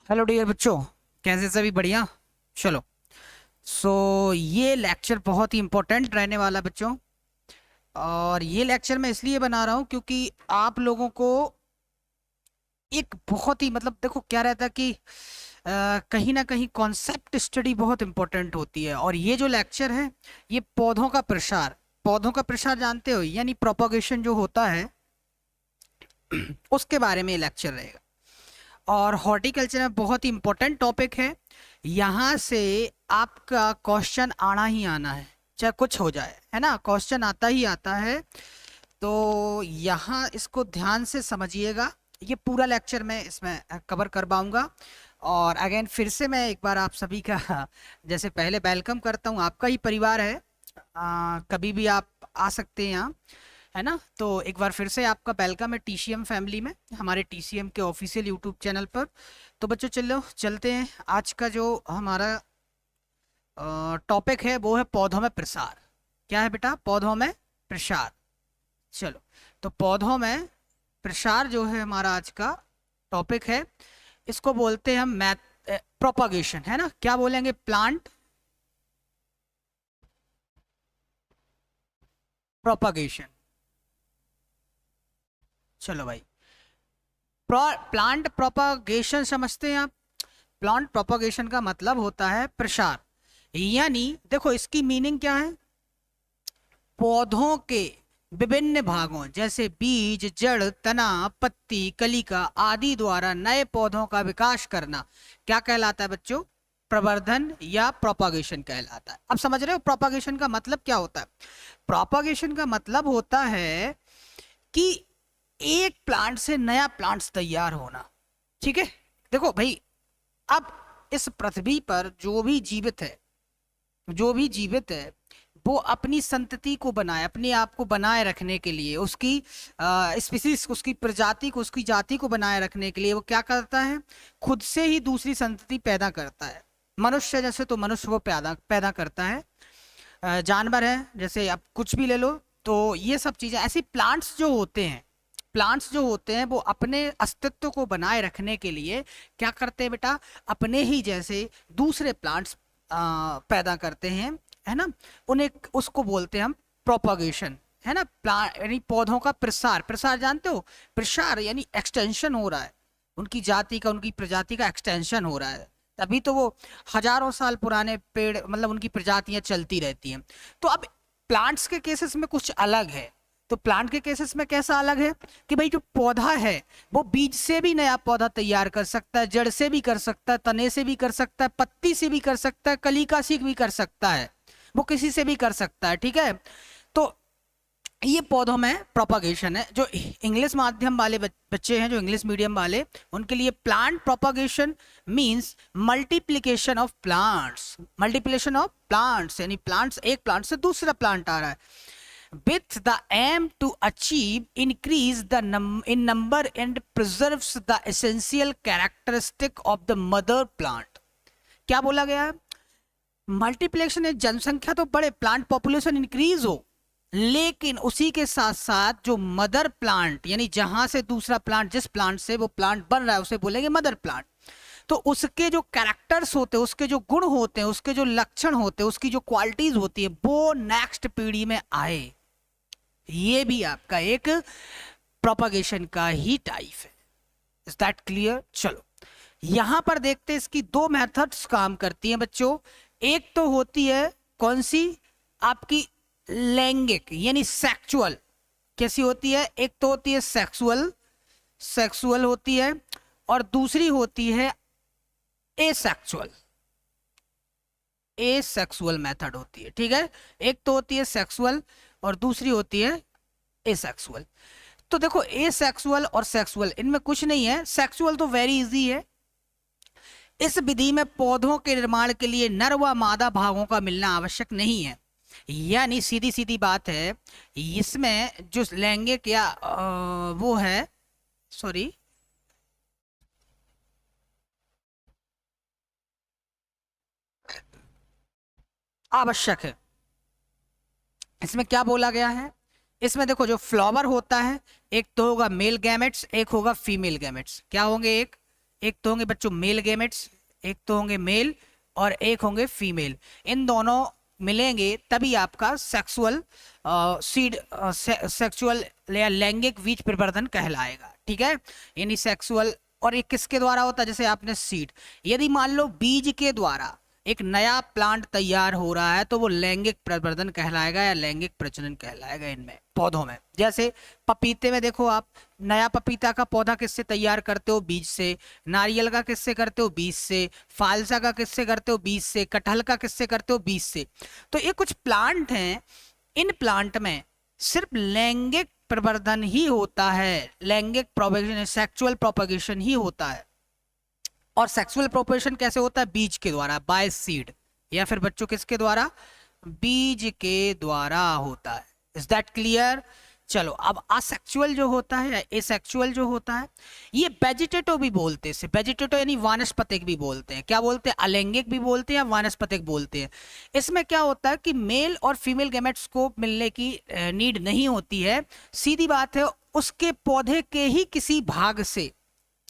Hello dear बच्चों, कैसे सभी? बढ़िया। चलो। ये लेक्चर बहुत ही इम्पोर्टेंट रहने वाला बच्चों। और ये लेक्चर मैं इसलिए बना रहा हूँ क्योंकि आप लोगों को एक बहुत ही देखो क्या रहता है कि कहीं ना कहीं कॉन्सेप्ट स्टडी बहुत इंपॉर्टेंट होती है। और ये जो लेक्चर है, ये पौधों का प्रसार जानते हो, यानी प्रोपोगेशन जो होता है उसके बारे में लेक्चर रहेगा। और हॉर्टिकल्चर में बहुत ही इंपॉर्टेंट टॉपिक है। यहाँ से आपका क्वेश्चन आना ही आना है, चाहे कुछ हो जाए, है ना? क्वेश्चन आता ही आता है। तो यहाँ इसको ध्यान से समझिएगा। ये पूरा लेक्चर मैं इसमें कवर कर पाऊंगा। और अगेन फिर से मैं एक बार आप सभी का जैसे पहले वेलकम करता हूँ। आपका ही परिवार है, कभी भी आप आ सकते हैं यहाँ, है ना? तो एक बार फिर से आपका वेलकम है टीसीएम फैमिली में, हमारे टीसीएम के ऑफिशियल यूट्यूब चैनल पर। तो बच्चों चलो चलते हैं। आज का जो हमारा टॉपिक है वो है पौधों में प्रसार। क्या है बेटा? पौधों में प्रसार। चलो, तो पौधों में प्रसार जो है हमारा आज का टॉपिक है, इसको बोलते हैं हम मैथ प्रोपागेशन, है ना? क्या बोलेंगे? Plant propagation. चलो भाई, प्लांट प्रोपागेशन समझते हैं आप? प्लांट प्रोपागेशन का मतलब होता है प्रसार। यानी देखो इसकी मीनिंग क्या है। पौधों के विभिन्न भागों जैसे बीज, जड़, तना, पत्ती, कलिका आदि द्वारा नए पौधों का विकास करना क्या कहलाता है बच्चों? प्रवर्धन या प्रोपागेशन कहलाता है। अब समझ रहे हो प्रोपागेशन का मतलब क्या होता है? प्रोपागेशन का मतलब होता है कि एक प्लांट से नया प्लांट्स तैयार होना। ठीक है? देखो भाई, अब इस पृथ्वी पर जो भी जीवित है वो अपनी संतति को बनाए, अपने आप को बनाए रखने के लिए, उसकी स्पीसीज, उसकी प्रजाति को, उसकी जाति को बनाए रखने के लिए वो क्या करता है? खुद से ही दूसरी संतति पैदा करता है। मनुष्य जैसे तो मनुष्य वो पैदा पैदा करता है, जानवर है जैसे आप कुछ भी ले लो। तो ये सब चीजें ऐसी, प्लांट्स जो होते हैं वो अपने अस्तित्व को बनाए रखने के लिए क्या करते हैं बेटा? अपने ही जैसे दूसरे प्लांट्स पैदा करते हैं, है ना? उन्हें उसको बोलते हैं हम प्रोपागेशन, है ना? प्लांट यानी पौधों का प्रसार। प्रसार जानते हो? प्रसार यानी एक्सटेंशन हो रहा है, उनकी जाति का, उनकी प्रजाति का एक्सटेंशन हो रहा है। तभी तो वो हजारों साल पुराने पेड़, उनकी प्रजातियां चलती रहती हैं। तो अब प्लांट्स के केसेस में कुछ अलग है। तो प्लांट के केसेस में कैसा अलग है कि भाई जो पौधा है वो बीज से भी नया पौधा तैयार कर सकता है, जड़ से भी कर सकता है, तने से भी कर सकता है, पत्ती से भी कर सकता है, कलिका से भी कर सकता है, वो किसी से भी कर सकता है। ठीक है? तो ये पौधों में प्रोपागेशन है। जो इंग्लिश माध्यम वाले बच्चे हैं, जो इंग्लिश मीडियम वाले, उनके लिए plant propagation means multiplication of plants. Multiplication of plants यानी प्लांट्स, एक प्लांट से दूसरा प्लांट आ रहा है, with the aim to achieve increase in number and preserves the essential characteristic of the mother plant। क्या बोला गया है? मल्टीप्लिकेशन है, जनसंख्या तो बढ़े, प्लांट पॉपुलेशन इंक्रीज हो, लेकिन उसी के साथ साथ जो मदर प्लांट, यानी जहां से दूसरा प्लांट, जिस प्लांट से वो प्लांट बन रहा है उसे बोलेंगे मदर प्लांट। तो उसके जो कैरेक्टर्स होते हैं, उसके जो गुण होते हैं, उसके जो लक्षण होते हैं, उसकी जो क्वालिटीज होती है, वो नेक्स्ट पीढ़ी में आए। ये भी आपका एक प्रोपागेशन का ही टाइप है। Is that clear? चलो यहां पर देखते हैं इसकी दो मेथड्स काम करती हैं बच्चों। एक तो होती है कौन सी? आपकी लैंगिक यानी सेक्सुअल। कैसी होती है? एक तो होती है सेक्सुअल, सेक्सुअल होती है, और दूसरी होती है एसेक्सुअल। एसेक्सुअल मेथड होती है। ठीक है? एक तो होती है सेक्सुअल और दूसरी होती है एसेक्सुअल। तो देखो एसेक्सुअल और सेक्सुअल, इनमें कुछ नहीं है। सेक्सुअल तो वेरी इजी है। इस विधि में पौधों के निर्माण के लिए नर व मादा भागों का मिलना आवश्यक नहीं है। यानी सीधी सीधी बात है, इसमें जो लैंगिक या वो है, सॉरी, आवश्यक है। इसमें क्या बोला गया है? इसमें देखो जो फ्लावर होता है, एक तो होगा मेल गैमेट्स, एक होगा फीमेल गैमेट्स। क्या होंगे? एक एक तो होंगे बच्चों मेल गैमेट्स, एक तो होंगे मेल और एक होंगे फीमेल। इन दोनों मिलेंगे तभी आपका सेक्सुअल सीड सेक्सुअल या लैंगिक बीज प्रवर्धन कहलाएगा। ठीक है, यानी सेक्सुअल, और ये किसके द्वारा होता है, जैसे आपने सीड, यदि मान लो बीज के द्वारा एक नया प्लांट तैयार हो रहा है तो वो लैंगिक प्रवर्धन कहलाएगा या लैंगिक प्रजनन कहलाएगा इनमें पौधों में। जैसे पपीते में देखो आप, नया पपीता का पौधा किससे तैयार करते हो, बीज से। नारियल का किससे करते हो, बीज से। फालसा का किससे करते हो, बीज से। कटहल का किससे करते हो, बीज से। तो ये कुछ प्लांट हैं, इन प्लांट में सिर्फ लैंगिक प्रवर्धन ही होता है, लैंगिक प्रोपगेशन, सेक्सुअल प्रोपगेशन ही होता है। और सेक्सुअल प्रोपगेशन कैसे होता है, बीज के द्वारा, बाय सीड, या फिर बच्चों किसके द्वारा, बीज के द्वारा होता है। Is that clear? चलो, अब असेक्सुअल जो होता है, एसेक्सुअल जो होता है, ये वेजिटेटिव भी बोलते हैं, वेजिटेटिव यानी वानस्पतिक भी बोलते हैं। क्या बोलते हैं, अलैंगिक भी बोलते हैं या वानस्पतिक बोलते हैं। इसमें क्या होता है कि मेल और फीमेल गैमेट्स को मिलने की नीड नहीं होती है, सीधी बात है, उसके पौधे के ही किसी भाग से,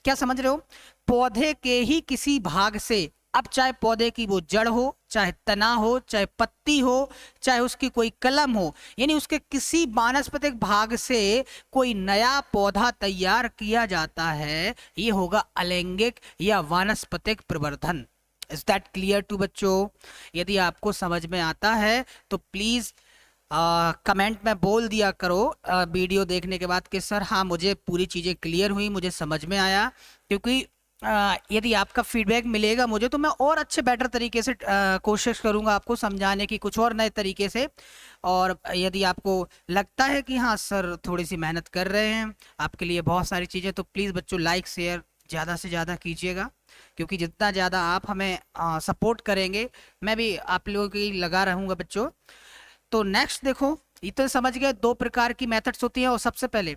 क्या समझ रहे हो, पौधे के ही किसी भाग से, अब चाहे पौधे की वो जड़ हो, चाहे तना हो, चाहे पत्ती हो, चाहे उसकी कोई कलम हो, यानी उसके किसी वानस्पतिक भाग से कोई नया पौधा तैयार किया जाता है, ये होगा अलैंगिक या वानस्पतिक प्रवर्धन। इज दैट क्लियर टू बच्चों? यदि आपको समझ में आता है तो प्लीज कमेंट में बोल दिया करो वीडियो देखने के बाद कि सर हाँ मुझे पूरी चीज़ें क्लियर हुई, मुझे समझ में आया। क्योंकि यदि आपका फीडबैक मिलेगा मुझे तो मैं और अच्छे बेटर तरीके से कोशिश करूंगा आपको समझाने की, कुछ और नए तरीके से। और यदि आपको लगता है कि हाँ सर थोड़ी सी मेहनत कर रहे हैं आपके लिए बहुत सारी चीज़ें, तो प्लीज़ बच्चों लाइक शेयर ज़्यादा से ज़्यादा कीजिएगा, क्योंकि जितना ज़्यादा आप हमें सपोर्ट करेंगे मैं भी आप लोगों की लगा रहूँगा बच्चों। तो नेक्स्ट देखो, ये तो समझ गए दो प्रकार की मेथड्स होती हैं। और सबसे पहले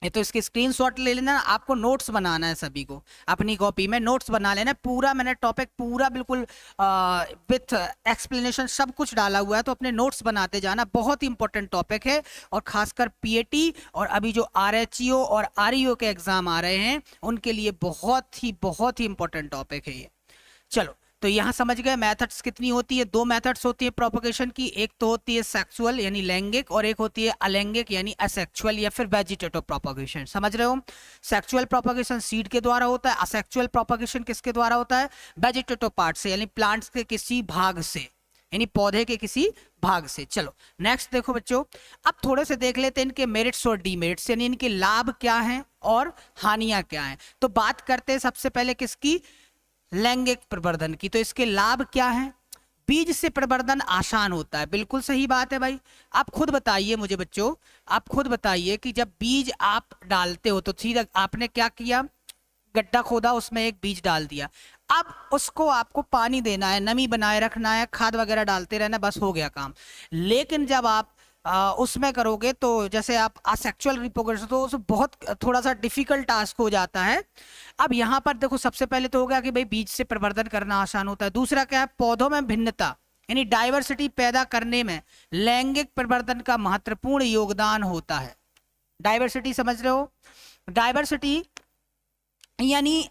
ये तो इसके स्क्रीनशॉट ले लेना, आपको नोट्स बनाना है, सभी को अपनी कॉपी में नोट्स बना लेना है। पूरा मैंने टॉपिक पूरा बिल्कुल विथ एक्सप्लेनेशन सब कुछ डाला हुआ है, तो अपने नोट्स बनाते जाना, बहुत ही इंपॉर्टेंट टॉपिक है। और खासकर पीएटी और अभी जो आरएचईओ और आरईओ के एग्जाम आ रहे हैं उनके लिए बहुत ही इंपॉर्टेंट टॉपिक है ये। चलो, तो यहां समझ गए मेथड्स कितनी होती है, दो मेथड्स होती है प्रोपगेशन की, एक तो होती है सेक्सुअल यानी लैंगिक, और एक होती है अलैंगिक यानी असेक्सुअल या फिर वेजिटेटिव प्रोपगेशन। समझ रहे हो? सेक्सुअल प्रोपगेशन सीड के द्वारा होता है, असेक्सुअल प्रोपगेशन किसके द्वारा होता है, वेजिटेटिव पार्ट से यानी प्लांट्स के किसी भाग से, यानी पौधे के किसी भाग से। चलो नेक्स्ट देखो बच्चों, अब थोड़े से देख लेते हैं इनके मेरिट्स और डीमेरिट्स, यानी इनके लाभ क्या हैं और हानियां क्या हैं। तो बात करते हैं सबसे पहले किसकी, लैंगिक प्रवर्धन की। तो इसके लाभ क्या हैं, बीज से प्रवर्धन आसान होता है, बिल्कुल सही बात है भाई। आप खुद बताइए मुझे बच्चों, आप खुद बताइए कि जब बीज आप डालते हो तो सीधा आपने क्या किया, गड्ढा खोदा, उसमें एक बीज डाल दिया, अब उसको आपको पानी देना है, नमी बनाए रखना है, खाद वगैरह डालते रहना, बस हो गया काम। लेकिन जब आप उसमें करोगे तो जैसे आप असेक्सुअल रिप्रोडक्शन, तो उसमें बहुत थोड़ा सा डिफिकल्ट टास्क हो जाता है। अब यहाँ पर देखो, सबसे पहले तो हो गया कि भाई बीज से प्रवर्धन करना आसान होता है। दूसरा क्या है, पौधों में भिन्नता यानी डाइवर्सिटी पैदा करने में लैंगिक प्रवर्धन का महत्वपूर्ण योगदान होता है। डाइवर्सिटी समझ रहे हो, डाइवर्सिटी यानी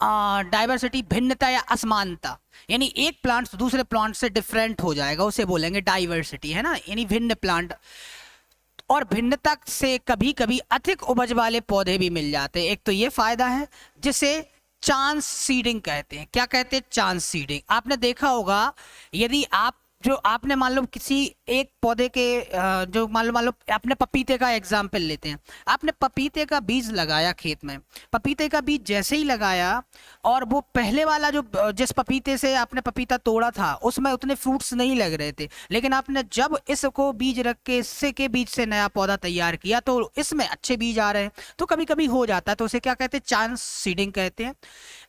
डाइवर्सिटी भिन्नता या असमानता, यानी एक प्लांट दूसरे प्लांट से डिफरेंट हो जाएगा, उसे बोलेंगे डाइवर्सिटी, है ना, यानी भिन्न प्लांट। और भिन्नता से कभी कभी अधिक उपज वाले पौधे भी मिल जाते हैं। एक तो ये फायदा है जिसे चांस सीडिंग कहते हैं। क्या कहते हैं, चांस सीडिंग। आपने देखा होगा, यदि आप जो आपने मान लो किसी एक पौधे के जो मान लो आपने पपीते का एग्जाम्पल लेते हैं, आपने पपीते का बीज लगाया खेत में, पपीते का बीज जैसे ही लगाया और वो पहले वाला जो जिस पपीते से आपने पपीता तोड़ा था उसमें उतने फ्रूट्स नहीं लग रहे थे, लेकिन आपने जब इसको बीज रख के इससे के बीज से नया पौधा तैयार किया तो इसमें अच्छे बीज आ रहे हैं। तो कभी कभी हो जाता है, तो उसे क्या कहते हैं, चांस सीडिंग कहते हैं।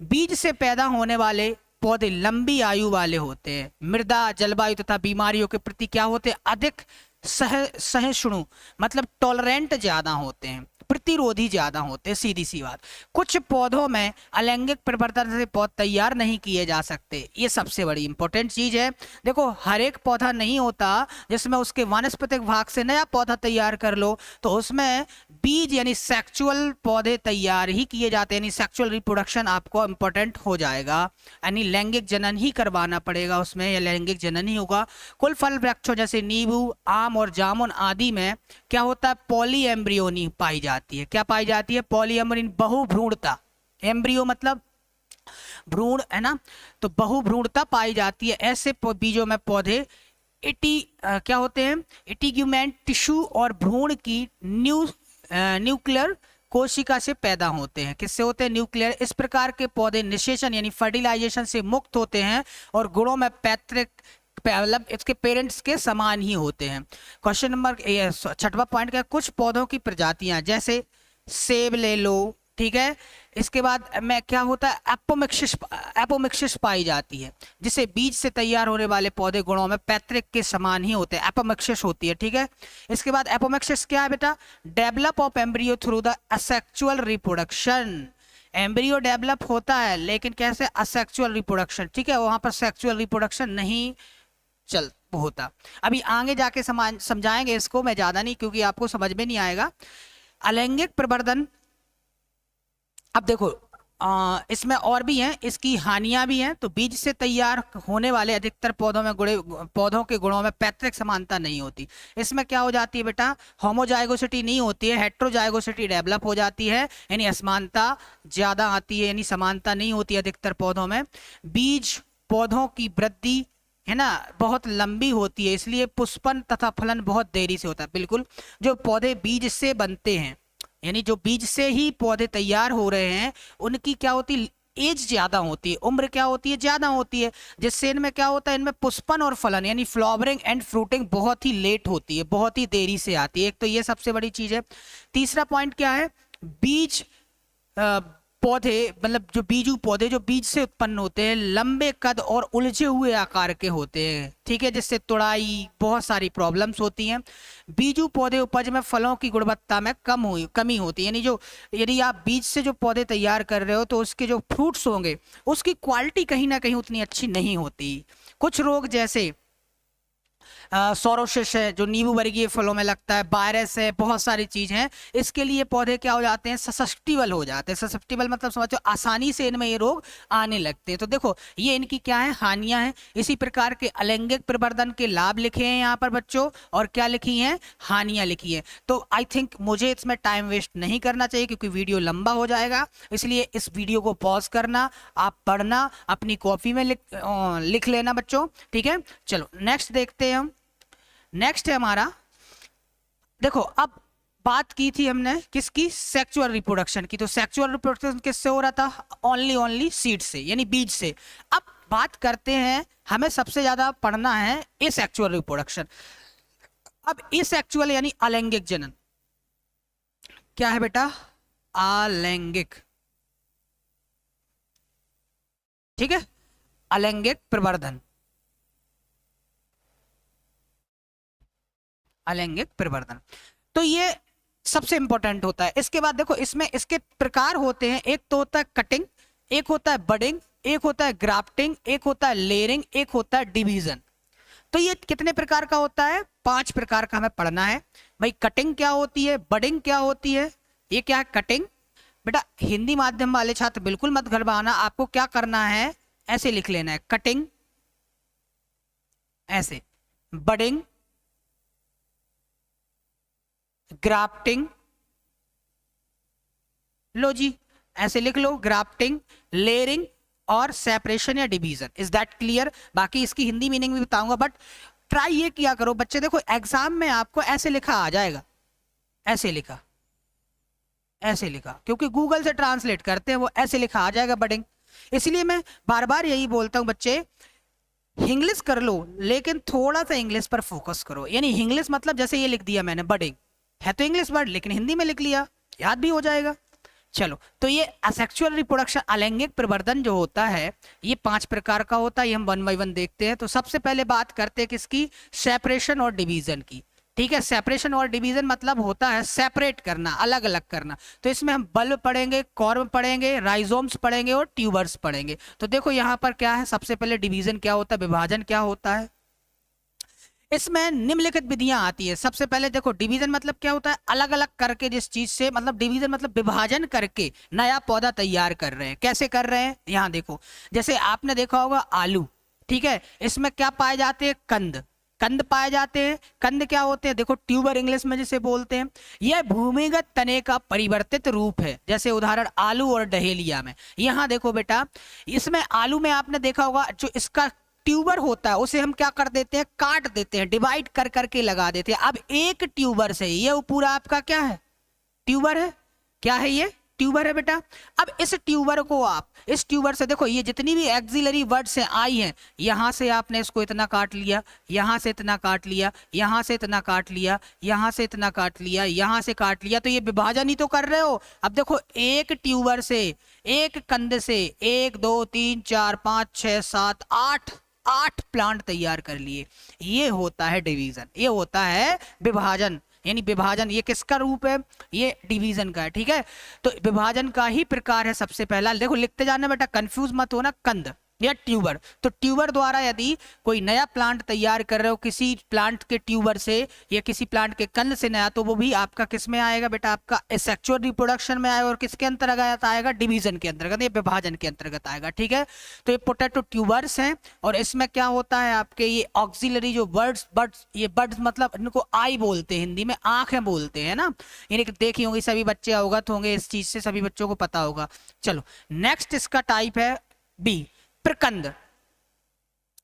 बीज से पैदा होने वाले पौधे लंबी आयु वाले होते हैं, मृदा जलवायु तथा बीमारियों के प्रति क्या होते हैं, अधिक सहिष्णु, मतलब टॉलरेंट ज्यादा होते हैं। प्रतिरोधी ज्यादा होते हैं, सीधी सी बात। कुछ पौधों में अलैंगिक परिवर्तन से पौधे तैयार नहीं किए जा सकते, ये सबसे बड़ी इंपॉर्टेंट चीज है। देखो हर एक पौधा नहीं होता जिसमें उसके वानस्पतिक भाग से नया पौधा तैयार कर लो, तो उसमें बीज यानी सेक्सुअल पौधे तैयार ही किए जाते हैं, यानी सेक्सुअल रिप्रोडक्शन आपको इंपॉर्टेंट हो जाएगा, यानी लैंगिक जनन ही करवाना पड़ेगा उसमें, या लैंगिक जनन ही होगा। कुल फल वृक्षों जैसे नींबू, आम और जामुन आदि में क्या होता है, पॉली एम्ब्रियोनी पाई जाती है। क्या पाई जाती है, पॉली एम्ब्रियोनी, बहुभ्रूणता। एम्ब्रियो मतलब भ्रूण है ना, तो बहुभ्रूणता पाई जाती है। ऐसे बीजों में पौधे क्या होते हैं, इंटीग्यूमेंट टिश्यू और भ्रूण की न्यूक्लियर कोशिका से पैदा होते हैं। किससे होते हैं, न्यूक्लियर। इस प्रकार के पौधे निषेचन यानी फर्टिलाइजेशन से मुक्त होते हैं और गुणों में पैतृक मतलब इसके पेरेंट्स के समान ही होते हैं। क्वेश्चन नंबर 6वां पॉइंट क्या, कुछ पौधों की प्रजातियां जैसे सेब ले लो, ठीक है। इसके बाद में क्या होता है, एपोमिक्सिस पाई जाती है, जिसे बीज से तैयार होने वाले पौधे गुणों में पैतृक के समान ही होते हैं, एपोमिक्सिस होती है, ठीक है। इसके बाद एपोमिक्सिस क्या है बेटा, develop of embryo through the asexual reproduction. Embryo develop होता है लेकिन कैसे, असेक्सुअल रिप्रोडक्शन, ठीक है। वहां पर सेक्सुअल रिप्रोडक्शन नहीं चल होता। अभी आगे जाके समझाएंगे इसको, मैं ज्यादा नहीं, क्योंकि आपको समझ में नहीं आएगा। अलैंगिक प्रवर्धन, अब देखो इसमें और भी हैं, इसकी हानियां भी हैं। तो बीज से तैयार होने वाले अधिकतर पौधों के गुणों में पैतृक समानता नहीं होती। इसमें क्या हो जाती है बेटा, होमोजाइगोसिटी नहीं होती है, हेट्रोजाइगोसिटी डेवलप हो जाती है, यानी असमानता ज्यादा आती है, यानी समानता नहीं होती अधिकतर पौधों में। बीज पौधों की वृद्धि है ना बहुत लंबी होती है, इसलिए पुष्पन तथा फलन बहुत देरी से होता है। बिल्कुल, जो पौधे बीज से बनते हैं, यानी जो बीज से ही पौधे तैयार हो रहे हैं, उनकी क्या होती है, एज ज्यादा होती है, उम्र क्या होती है, ज्यादा होती है, जिससे इनमें क्या होता है, इनमें पुष्पन और फलन यानी फ्लावरिंग एंड फ्रूटिंग बहुत ही लेट होती है, बहुत ही देरी से आती है। एक तो ये सबसे बड़ी चीज है। तीसरा पॉइंट क्या है, बीज पौधे मतलब जो बीजू पौधे जो बीज से उत्पन्न होते हैं लंबे कद और उलझे हुए आकार के होते हैं, ठीक है, जिससे तुड़ाई बहुत सारी प्रॉब्लम्स होती हैं। बीजू पौधे उपज में फलों की गुणवत्ता में कमी होती है, यानी जो यदि आप बीज से जो पौधे तैयार कर रहे हो तो उसके जो फ्रूट्स होंगे उसकी क्वालिटी कहीं ना कहीं उतनी अच्छी नहीं होती। कुछ रोग जैसे सौरोसिस है जो नींबू वर्गीय फलों में लगता है, वायरस है, बहुत सारी चीज हैं, इसके लिए पौधे क्या हो जाते हैं, ससेप्टिबल हो जाते हैं। ससेप्टिबल मतलब समझो आसानी से इनमें ये रोग आने लगते हैं। तो देखो ये इनकी क्या है, हानियां हैं। इसी प्रकार के अलैंगिक प्रवर्धन के लाभ लिखे हैं यहाँ पर बच्चों, और क्या लिखी हैं, हानियां लिखी हैं। तो आई थिंक मुझे इसमें टाइम वेस्ट नहीं करना चाहिए क्योंकि वीडियो लंबा हो जाएगा, इसलिए इस वीडियो को पॉज करना, आप पढ़ना, अपनी कॉपी में लिख लेना बच्चों, ठीक है। चलो नेक्स्ट देखते हैं हम। नेक्स्ट है हमारा, देखो अब बात की थी हमने किसकी, सेक्सुअल रिप्रोडक्शन की। तो सेक्सुअल रिप्रोडक्शन किससे हो रहा था, ओनली सीड से यानी बीज से। अब बात करते हैं, हमें सबसे ज्यादा पढ़ना है एसेक्सुअल रिप्रोडक्शन। अब एसेक्सुअल यानी अलैंगिक जनन क्या है बेटा, अलैंगिक, ठीक है, अलैंगिक प्रवर्धन, अलैंगिक प्रवर्धन, तो ये सबसे इंपॉर्टेंट होता है। इसके बाद देखो इसमें इसके प्रकार होते हैं, एक तो होता है कटिंग, एक होता है बडिंग, एक होता है ग्राफ्टिंग, एक होता है लेयरिंग, एक होता है डिवीजन। तो ये कितने प्रकार का होता है, 5 प्रकार का हमें पढ़ना है भाई। कटिंग क्या होती है, बडिंग क्या होती है, ये क्या है कटिंग। बेटा हिंदी माध्यम वाले छात्र बिल्कुल मत घबराना, आपको क्या करना है, ऐसे लिख लेना है, कटिंग ऐसे, बडिंग, ग्राफ्टिंग, लो जी ऐसे लिख लो, ग्राफ्टिंग, लेयरिंग और सेपरेशन या डिवीजन। Is that clear? बाकी इसकी हिंदी मीनिंग भी बताऊंगा, बट ट्राई ये किया करो बच्चे, देखो एग्जाम में आपको ऐसे लिखा आ जाएगा, ऐसे लिखा, ऐसे लिखा, क्योंकि गूगल से ट्रांसलेट करते हैं वो, ऐसे लिखा आ जाएगा बडिंग। इसलिए मैं बार बार यही बोलता हूं बच्चे, इंग्लिश कर लो लेकिन थोड़ा सा इंग्लिश पर फोकस करो। यानी इंग्लिश मतलब जैसे ये लिख दिया मैंने बडिंग, है तो इंग्लिश वर्ड लेकिन हिंदी में लिख लिया, याद भी हो जाएगा। चलो तो ये असेक्सुअल रिप्रोडक्शन अलैंगिक प्रवर्धन जो होता है ये 5 प्रकार का होता है, ये हम 1 बाय 1 देखते हैं। तो सबसे पहले बात करते हैं किसकी, सेपरेशन और डिवीजन की। ठीक है। सेपरेशन और डिवीजन मतलब होता है सेपरेट करना, अलग अलग करना। तो इसमें हम बल्ब पढ़ेंगे, कॉर्म पढ़ेंगे, राइजोम्स पढ़ेंगे और ट्यूबर्स पढ़ेंगे। तो देखो यहाँ पर क्या है, सबसे पहले डिवीजन क्या होता है, विभाजन क्या होता है। इसमें निम्नलिखित विधियां आती है। सबसे पहले देखो डिवीजन मतलब क्या होता है, अलग अलग करके जिस चीज से, मतलब डिवीजन मतलब विभाजन करके नया पौधा तैयार कर रहे हैं। कैसे कर रहे हैं, यहाँ देखो, जैसे आपने देखा होगा आलू, ठीक है, इसमें क्या पाए जाते हैं, कंद, कंद पाए जाते हैं। कंद क्या होते हैं, देखो ट्यूबर इंग्लिश में जिसे बोलते हैं। यह भूमिगत तने का परिवर्तित रूप है, जैसे उदाहरण आलू और डहेलिया में। यहाँ देखो बेटा, इसमें आलू में आपने देखा होगा जो इसका ट्यूबर होता है उसे हम क्या कर देते हैं, काट देते हैं, डिवाइड कर करके लगा देते हैं। अब एक ट्यूबर से, ये पूरा आपका क्या है, ट्यूबर है। क्या है ये, ट्यूबर है बेटा। अब इस ट्यूबर को आप, इस ट्यूबर से देखो ये जितनी भी एक्सिलरी वर्ड्स हैं आई हैं, यहां से आपने इसको इतना काट लिया, यहां से इतना काट लिया, यहां से इतना काट लिया, यहां से इतना काट लिया, यहां से काट लिया, तो ये विभाजन ही तो कर रहे हो। अब देखो एक ट्यूबर से, एक कंद से 1 2 3 4 5 6 7 8 प्लांट तैयार कर लिए। ये होता है डिवीजन, ये होता है विभाजन। यानी विभाजन ये किसका रूप है, ये डिवीजन का है। ठीक है, तो विभाजन का ही प्रकार है सबसे पहला। देखो लिखते जाना बेटा, कंफ्यूज मत होना, कंद या ट्यूबर। तो ट्यूबर द्वारा यदि कोई नया प्लांट तैयार कर रहे हो किसी प्लांट के ट्यूबर से या किसी प्लांट के कंद से नया, तो वो भी आपका किस में आएगा बेटा, आपका एसेक्सुअल रिप्रोडक्शन में आएगा। और किसके अंतर्गत आएगा, डिवीजन के अंतर्गत, ये विभाजन के अंतर्गत आएगा। ठीक है, तो ये पोटैटो ट्यूबर्स हैं। और इसमें क्या होता है आपके, ये ऑक्सिलरी जो बर्ड्स, ये बर्ड्स मतलब इनको आई बोलते हैं, हिंदी में आंखें बोलते हैं ना। यानी कि देखी होंगी सभी बच्चे अवगत होंगे इस चीज से, सभी बच्चों को पता होगा। चलो नेक्स्ट इसका टाइप है बी, प्रकंद।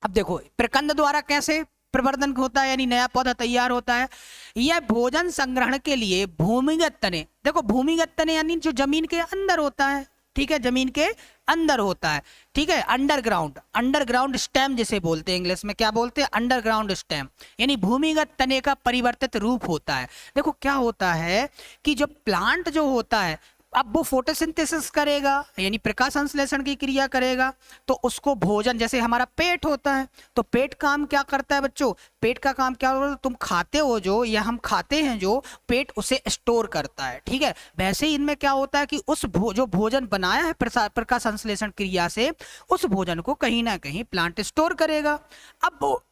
अब देखो प्रकंद द्वारा कैसे प्रवर्धन होता है, यानी नया पौधा तैयार होता है। यह भोजन संग्रहण के लिए भूमिगत तने, देखो भूमिगत तने यानी जो जमीन के अंदर होता है, ठीक है, जमीन के अंदर होता है। ठीक है, अंडरग्राउंड, अंडरग्राउंड स्टेम जिसे बोलते हैं, इंग्लिश में क्या बोलते हैं, अंडरग्राउंड स्टेम, यानी भूमिगत तने का परिवर्तित रूप होता है। देखो क्या होता है कि जब प्लांट जो होता है, अब वो फोटोसिंथेसिस करेगा यानी प्रकाश संश्लेषण की क्रिया करेगा, तो उसको भोजन, जैसे हमारा पेट होता है, तो पेट काम क्या करता है बच्चों, पेट का काम क्या होता है, तुम खाते हो जो, या हम खाते हैं जो, पेट उसे स्टोर करता है। ठीक है, वैसे ही इनमें क्या होता है कि उस जो भोजन बनाया है प्रकाश संश्लेषण क्रिया से, उस भोजन को कहीं ना कहीं प्लांट स्टोर करेगा। अब वो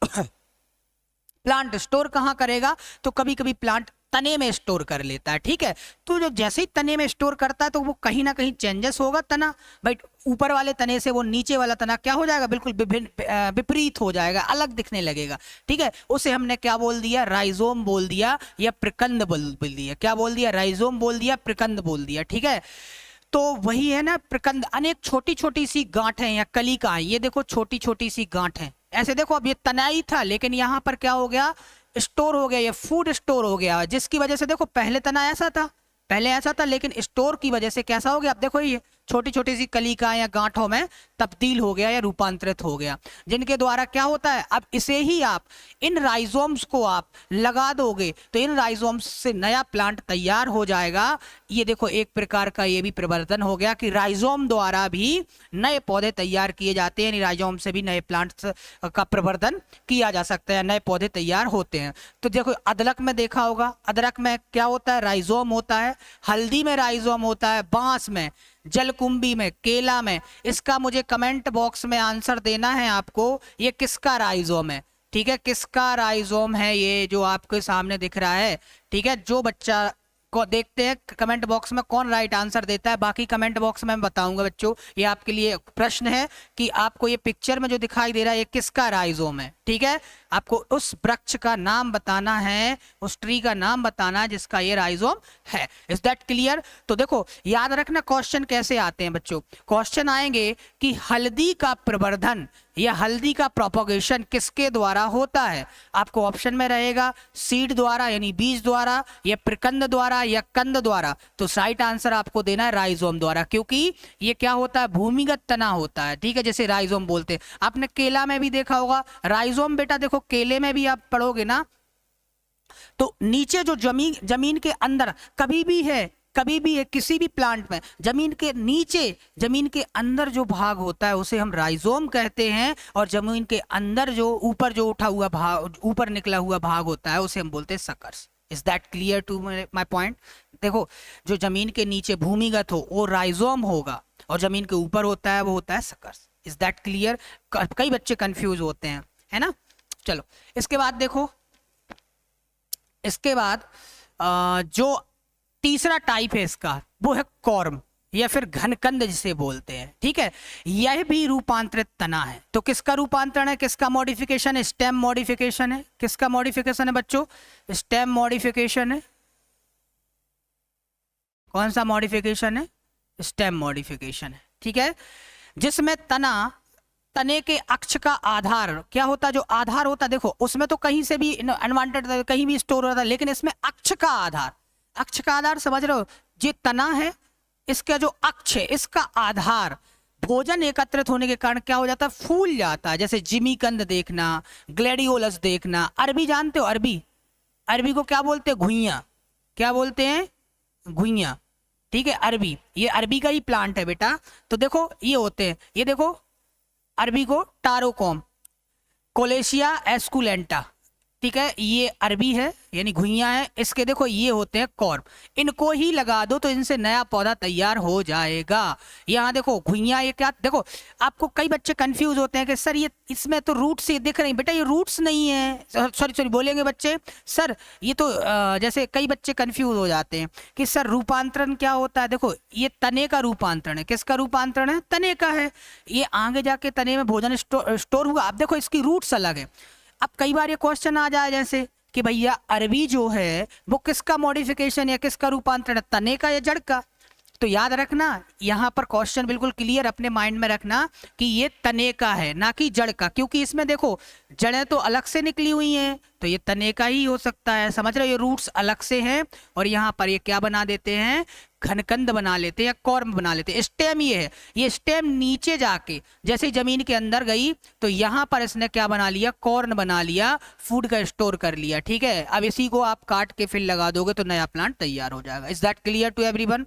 प्लांट स्टोर कहाँ करेगा, तो कभी कभी प्लांट तने में स्टोर कर लेता है। ठीक है, तो जो जैसे ही तने में स्टोर करता है तो वो कहीं ना कहीं चेंजेस होगा तना, भाई ऊपर वाले तने से वो नीचे वाला तना क्या हो जाएगा, बिल्कुल विपरीत हो जाएगा, अलग दिखने लगेगा। ठीक है, उसे हमने क्या बोल दिया, राइजोम बोल दिया या प्रकंद बोल दिया। क्या बोल दिया, राइजोम बोल दिया, प्रकंद बोल दिया। ठीक है, तो वही है ना प्रकंद, अनेक छोटी छोटी सी गांठें या कलिकाएं, ये देखो छोटी छोटी सी गांठें, ऐसे देखो अब ये तनाई था, लेकिन यहाँ पर क्या हो गया, स्टोर हो गया, ये फूड स्टोर हो गया, जिसकी वजह से देखो पहले तना ऐसा था, पहले ऐसा था, लेकिन स्टोर की वजह से कैसा हो गया, अब देखो ये छोटी छोटी सी कलिकाएं या गांठों में तब्दील हो गया या रूपांतरित हो गया, जिनके द्वारा क्या होता है, अब इसे ही आप इन राइजोम्स को आप लगा दोगे तो इन राइजोम्स से नया प्लांट तैयार हो जाएगा। ये देखो एक प्रकार का ये भी प्रवर्धन हो गया कि राइजोम द्वारा भी नए पौधे तैयार किए जाते हैं, यानी राइजोम से भी नए प्लांट्स का प्रवर्धन किया जा सकता है, नए पौधे तैयार होते हैं। तो देखो अदरक में देखा होगा, अदरक में क्या होता है, राइजोम होता है, हल्दी में राइजोम होता है, बांस में, जलकुंभी में, केला में। इसका मुझे कमेंट बॉक्स में आंसर देना है आपको, ये किसका राइजोम है। ठीक है, किसका राइजोम है ये जो आपके सामने दिख रहा है। ठीक है, जो बच्चा को देखते हैं कमेंट बॉक्स में कौन राइट आंसर देता है, बाकी कमेंट बॉक्स में मैं बताऊंगा बच्चों। ये आपके लिए प्रश्न है कि आपको ये पिक्चर में जो दिखाई दे रहा है ये किसका राइजोम है। ठीक है, आपको उस वृक्ष का नाम बताना है, उस ट्री का नाम बताना है जिसका ये राइजोम है। Is that clear. तो देखो याद रखना क्वेश्चन कैसे आते हैं बच्चों, क्वेश्चन आएंगे कि हल्दी का प्रवर्धन या हल्दी का प्रोपोगेशन किसके द्वारा होता है। आपको ऑप्शन में रहेगा सीड द्वारा यानी बीज द्वारा, या प्रकंद द्वारा, या कंद द्वारा। तो राइट आंसर आपको देना है राइजोम द्वारा, क्योंकि ये क्या होता है, भूमिगत तना होता है। ठीक है, जैसे राइजोम बोलते हैं। आपने केला में भी देखा होगा राइजोम, बेटा देखो केले में भी आप पढ़ोगे ना, तो नीचे जो जमीन के अंदर कभी भी है, कभी भी किसी भी प्लांट में जमीन के नीचे, जमीन के अंदर जो भाग होता है उसे हम राइजोम कहते हैं, और जमीन के अंदर जो ऊपर जो उठा हुआ भाग, ऊपर निकला हुआ भाग होता है उसे हम बोलते हैं suckers. Is that clear to my point? देखो, जो जमीन के नीचे भूमिगत हो वो राइजोम होगा, और जमीन के ऊपर होता है वो होता है सकर्स। Is that clear? कई बच्चे कंफ्यूज होते हैं, है ना। चलो इसके बाद देखो, इसके बाद जो तीसरा टाइप है इसका वो है कॉर्म या फिर घनकंद जिसे बोलते हैं, ठीक है। यह भी रूपांतरित तना है। तो किसका रूपांतरण है, किसका मॉडिफिकेशन है? स्टेम मॉडिफिकेशन है। किसका मॉडिफिकेशन है बच्चों? स्टेम मॉडिफिकेशन है। कौन सा मॉडिफिकेशन है? स्टेम मॉडिफिकेशन है, ठीक है। जिसमें तने के अक्ष का आधार क्या होता है? जो आधार होता है, देखो उसमें तो कहीं से भी अनवांटेड कहीं भी स्टोर होता है, लेकिन इसमें अक्ष का आधार, अक्ष का आधार समझ रहे हो? ये तना है, इसका जो अक्ष है, इसका आधार भोजन एकत्रित होने के कारण क्या हो जाता है? फूल जाता है। जैसे जिमीकंद देखना, ग्लैडियोलस देखना। अरबी जानते हो? अरबी, अरबी को क्या बोलते हैं? घुइयां। क्या बोलते हैं? घुइयां, ठीक है। अरबी, ये अरबी का ही प्लांट है बेटा। तो देखो ये होते हैं, ये देखो अरबी को टारोकोम, कोलेशिया एस्कुलेंटा, ठीक है, ये अरबी है यानी घुइयां है। इसके देखो ये होते हैं कॉर्म। इनको ही लगा दो तो इनसे नया पौधा तैयार हो जाएगा। यहाँ देखो घुइयां, ये क्या, देखो आपको कई बच्चे कंफ्यूज होते हैं कि सर ये इसमें तो रूट्स ये दिख रही, बेटा ये रूट्स नहीं है। सॉरी बोलेंगे बच्चे, सर ये तो जैसे कई बच्चे कंफ्यूज हो जाते हैं कि सर रूपांतरण क्या होता है। देखो ये तने का रूपांतरण है। किसका रूपांतरण है? तने का है। ये आगे जाके तने में भोजन स्टोर हुआ। अब देखो इसकी रूट्स अलग है। अब कई बार ये क्वेश्चन आ जाए जैसे कि भैया अरबी जो है वो किसका मॉडिफिकेशन या किसका रूपांतरण है? तने का या जड़ का? तो याद रखना यहाँ पर क्वेश्चन बिल्कुल क्लियर अपने माइंड में रखना कि ये तने का है ना कि जड़ का, क्योंकि इसमें देखो जड़ें तो अलग से निकली हुई हैं, तो ये तने का ही हो सकता है। समझ रहे हो? ये रूट्स अलग से हैं और यहाँ पर ये क्या बना देते हैं? घनकंद बना लेते हैं या कॉर्म बना लेते हैं। स्टेम ये है, ये स्टेम नीचे जाके जैसे जमीन के अंदर गई तो यहाँ पर इसने क्या बना लिया? कॉर्न बना लिया, फूड का स्टोर कर लिया, ठीक है। अब इसी को आप काट के फिर लगा दोगे तो नया प्लांट तैयार हो जाएगा। Is that clear to everyone?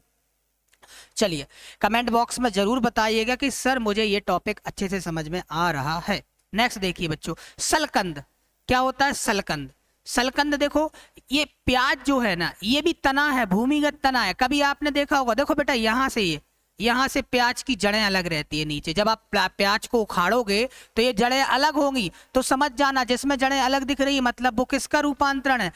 चलिए कमेंट बॉक्स में जरूर बताइएगा कि सर मुझे ये टॉपिक अच्छे से समझ में आ रहा है। नेक्स्ट देखिए बच्चों, सलकंद। क्या होता है सलकंद? सलकंद देखो, ये प्याज जो है ना, ये भी तना है, भूमिगत तना है। कभी आपने देखा होगा, देखो बेटा यहाँ से प्याज की जड़ें अलग रहती है नीचे। जब आप प्याज को उखाड़ोगे तो ये जड़ें अलग होंगी। तो समझ जाना जिसमें जड़ें अलग दिख रही है मतलब वो किसका रूपांतरण है?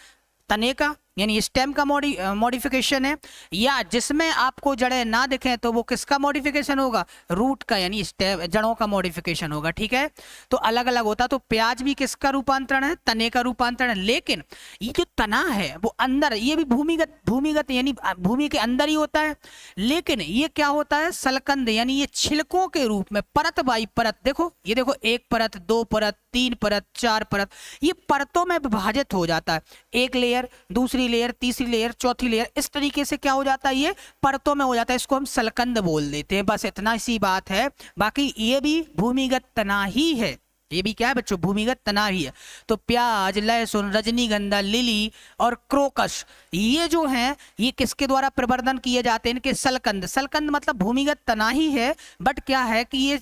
तने का, यानी स्टेम का मॉडिफिकेशन है। या जिसमें आपको जड़ें ना दिखें तो वो किसका मॉडिफिकेशन होगा? रूट का, यानी स्टेम, जड़ों का मॉडिफिकेशन होगा, ठीक है। तो अलग अलग होता। तो प्याज भी किसका रूपांतरण है? तने का रूपांतरण है। लेकिन ये जो तना है वो अंदर, ये भी भूमिगत यानी भूमि के अंदर ही होता है। लेकिन ये क्या होता है? सलकंद, यानी ये छिलकों के रूप में परत बाई परत, देखो ये देखो, एक परत, दो परत, तीन परत, चार परत, ये परतों में विभाजित हो जाता है। एक लेयर, दूसरी लेयर, तीसरी लेयर, चौथी लेयर, इस तरीके से क्या हो जाता है? ये परतों में हो जाता है। इसको हम सलकंद बोल देते हैं। बस इतना सी बात है। बाकी ये भी भूमिगत तना ही है। ये भी क्या है बच्चों? भूमिगत तना ही है। तो प्याज, लहसुन, रजनीगंधा, लिली और क्रोकस, ये जो हैं ये किसके द्वारा प्रवर्धन किए जाते हैं? इनके सलकंद। सलकंद मतलब भूमिगत तना ही है, बट क्या है कि ये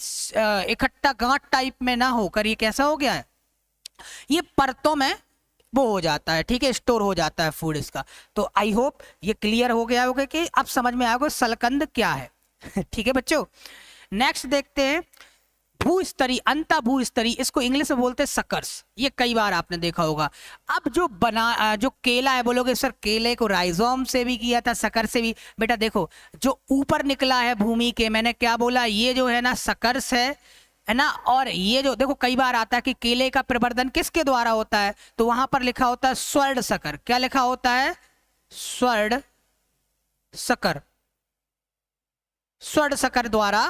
इकट्ठा गांठ टाइप में ना होकर ये कैसा हो गया है? ये परतों में वो हो जाता है, ठीक है, स्टोर हो जाता है फूड इसका। तो आई होप ये क्लियर हो गया होगा कि अब समझ में आएगा सलकंद क्या है। ठीक है बच्चों, नेक्स्ट देखते हैं भूस्तरी, अंता भूस्तरी, इसको इंग्लिश में बोलते हैं सकर्स। ये कई बार आपने देखा होगा। अब जो केला है, बोलोगे सर केले को राइजोम से भी किया था, सकर से भी। बेटा देखो जो ऊपर निकला है भूमि के, मैंने क्या बोला, ये जो है ना सकर्स है ना। और ये जो देखो कई बार आता है कि केले का प्रवर्धन किसके द्वारा होता है, तो वहां पर लिखा होता है स्वर्ण सकर। क्या लिखा होता है? स्वर्ण सकर। स्वर्ण सकर द्वारा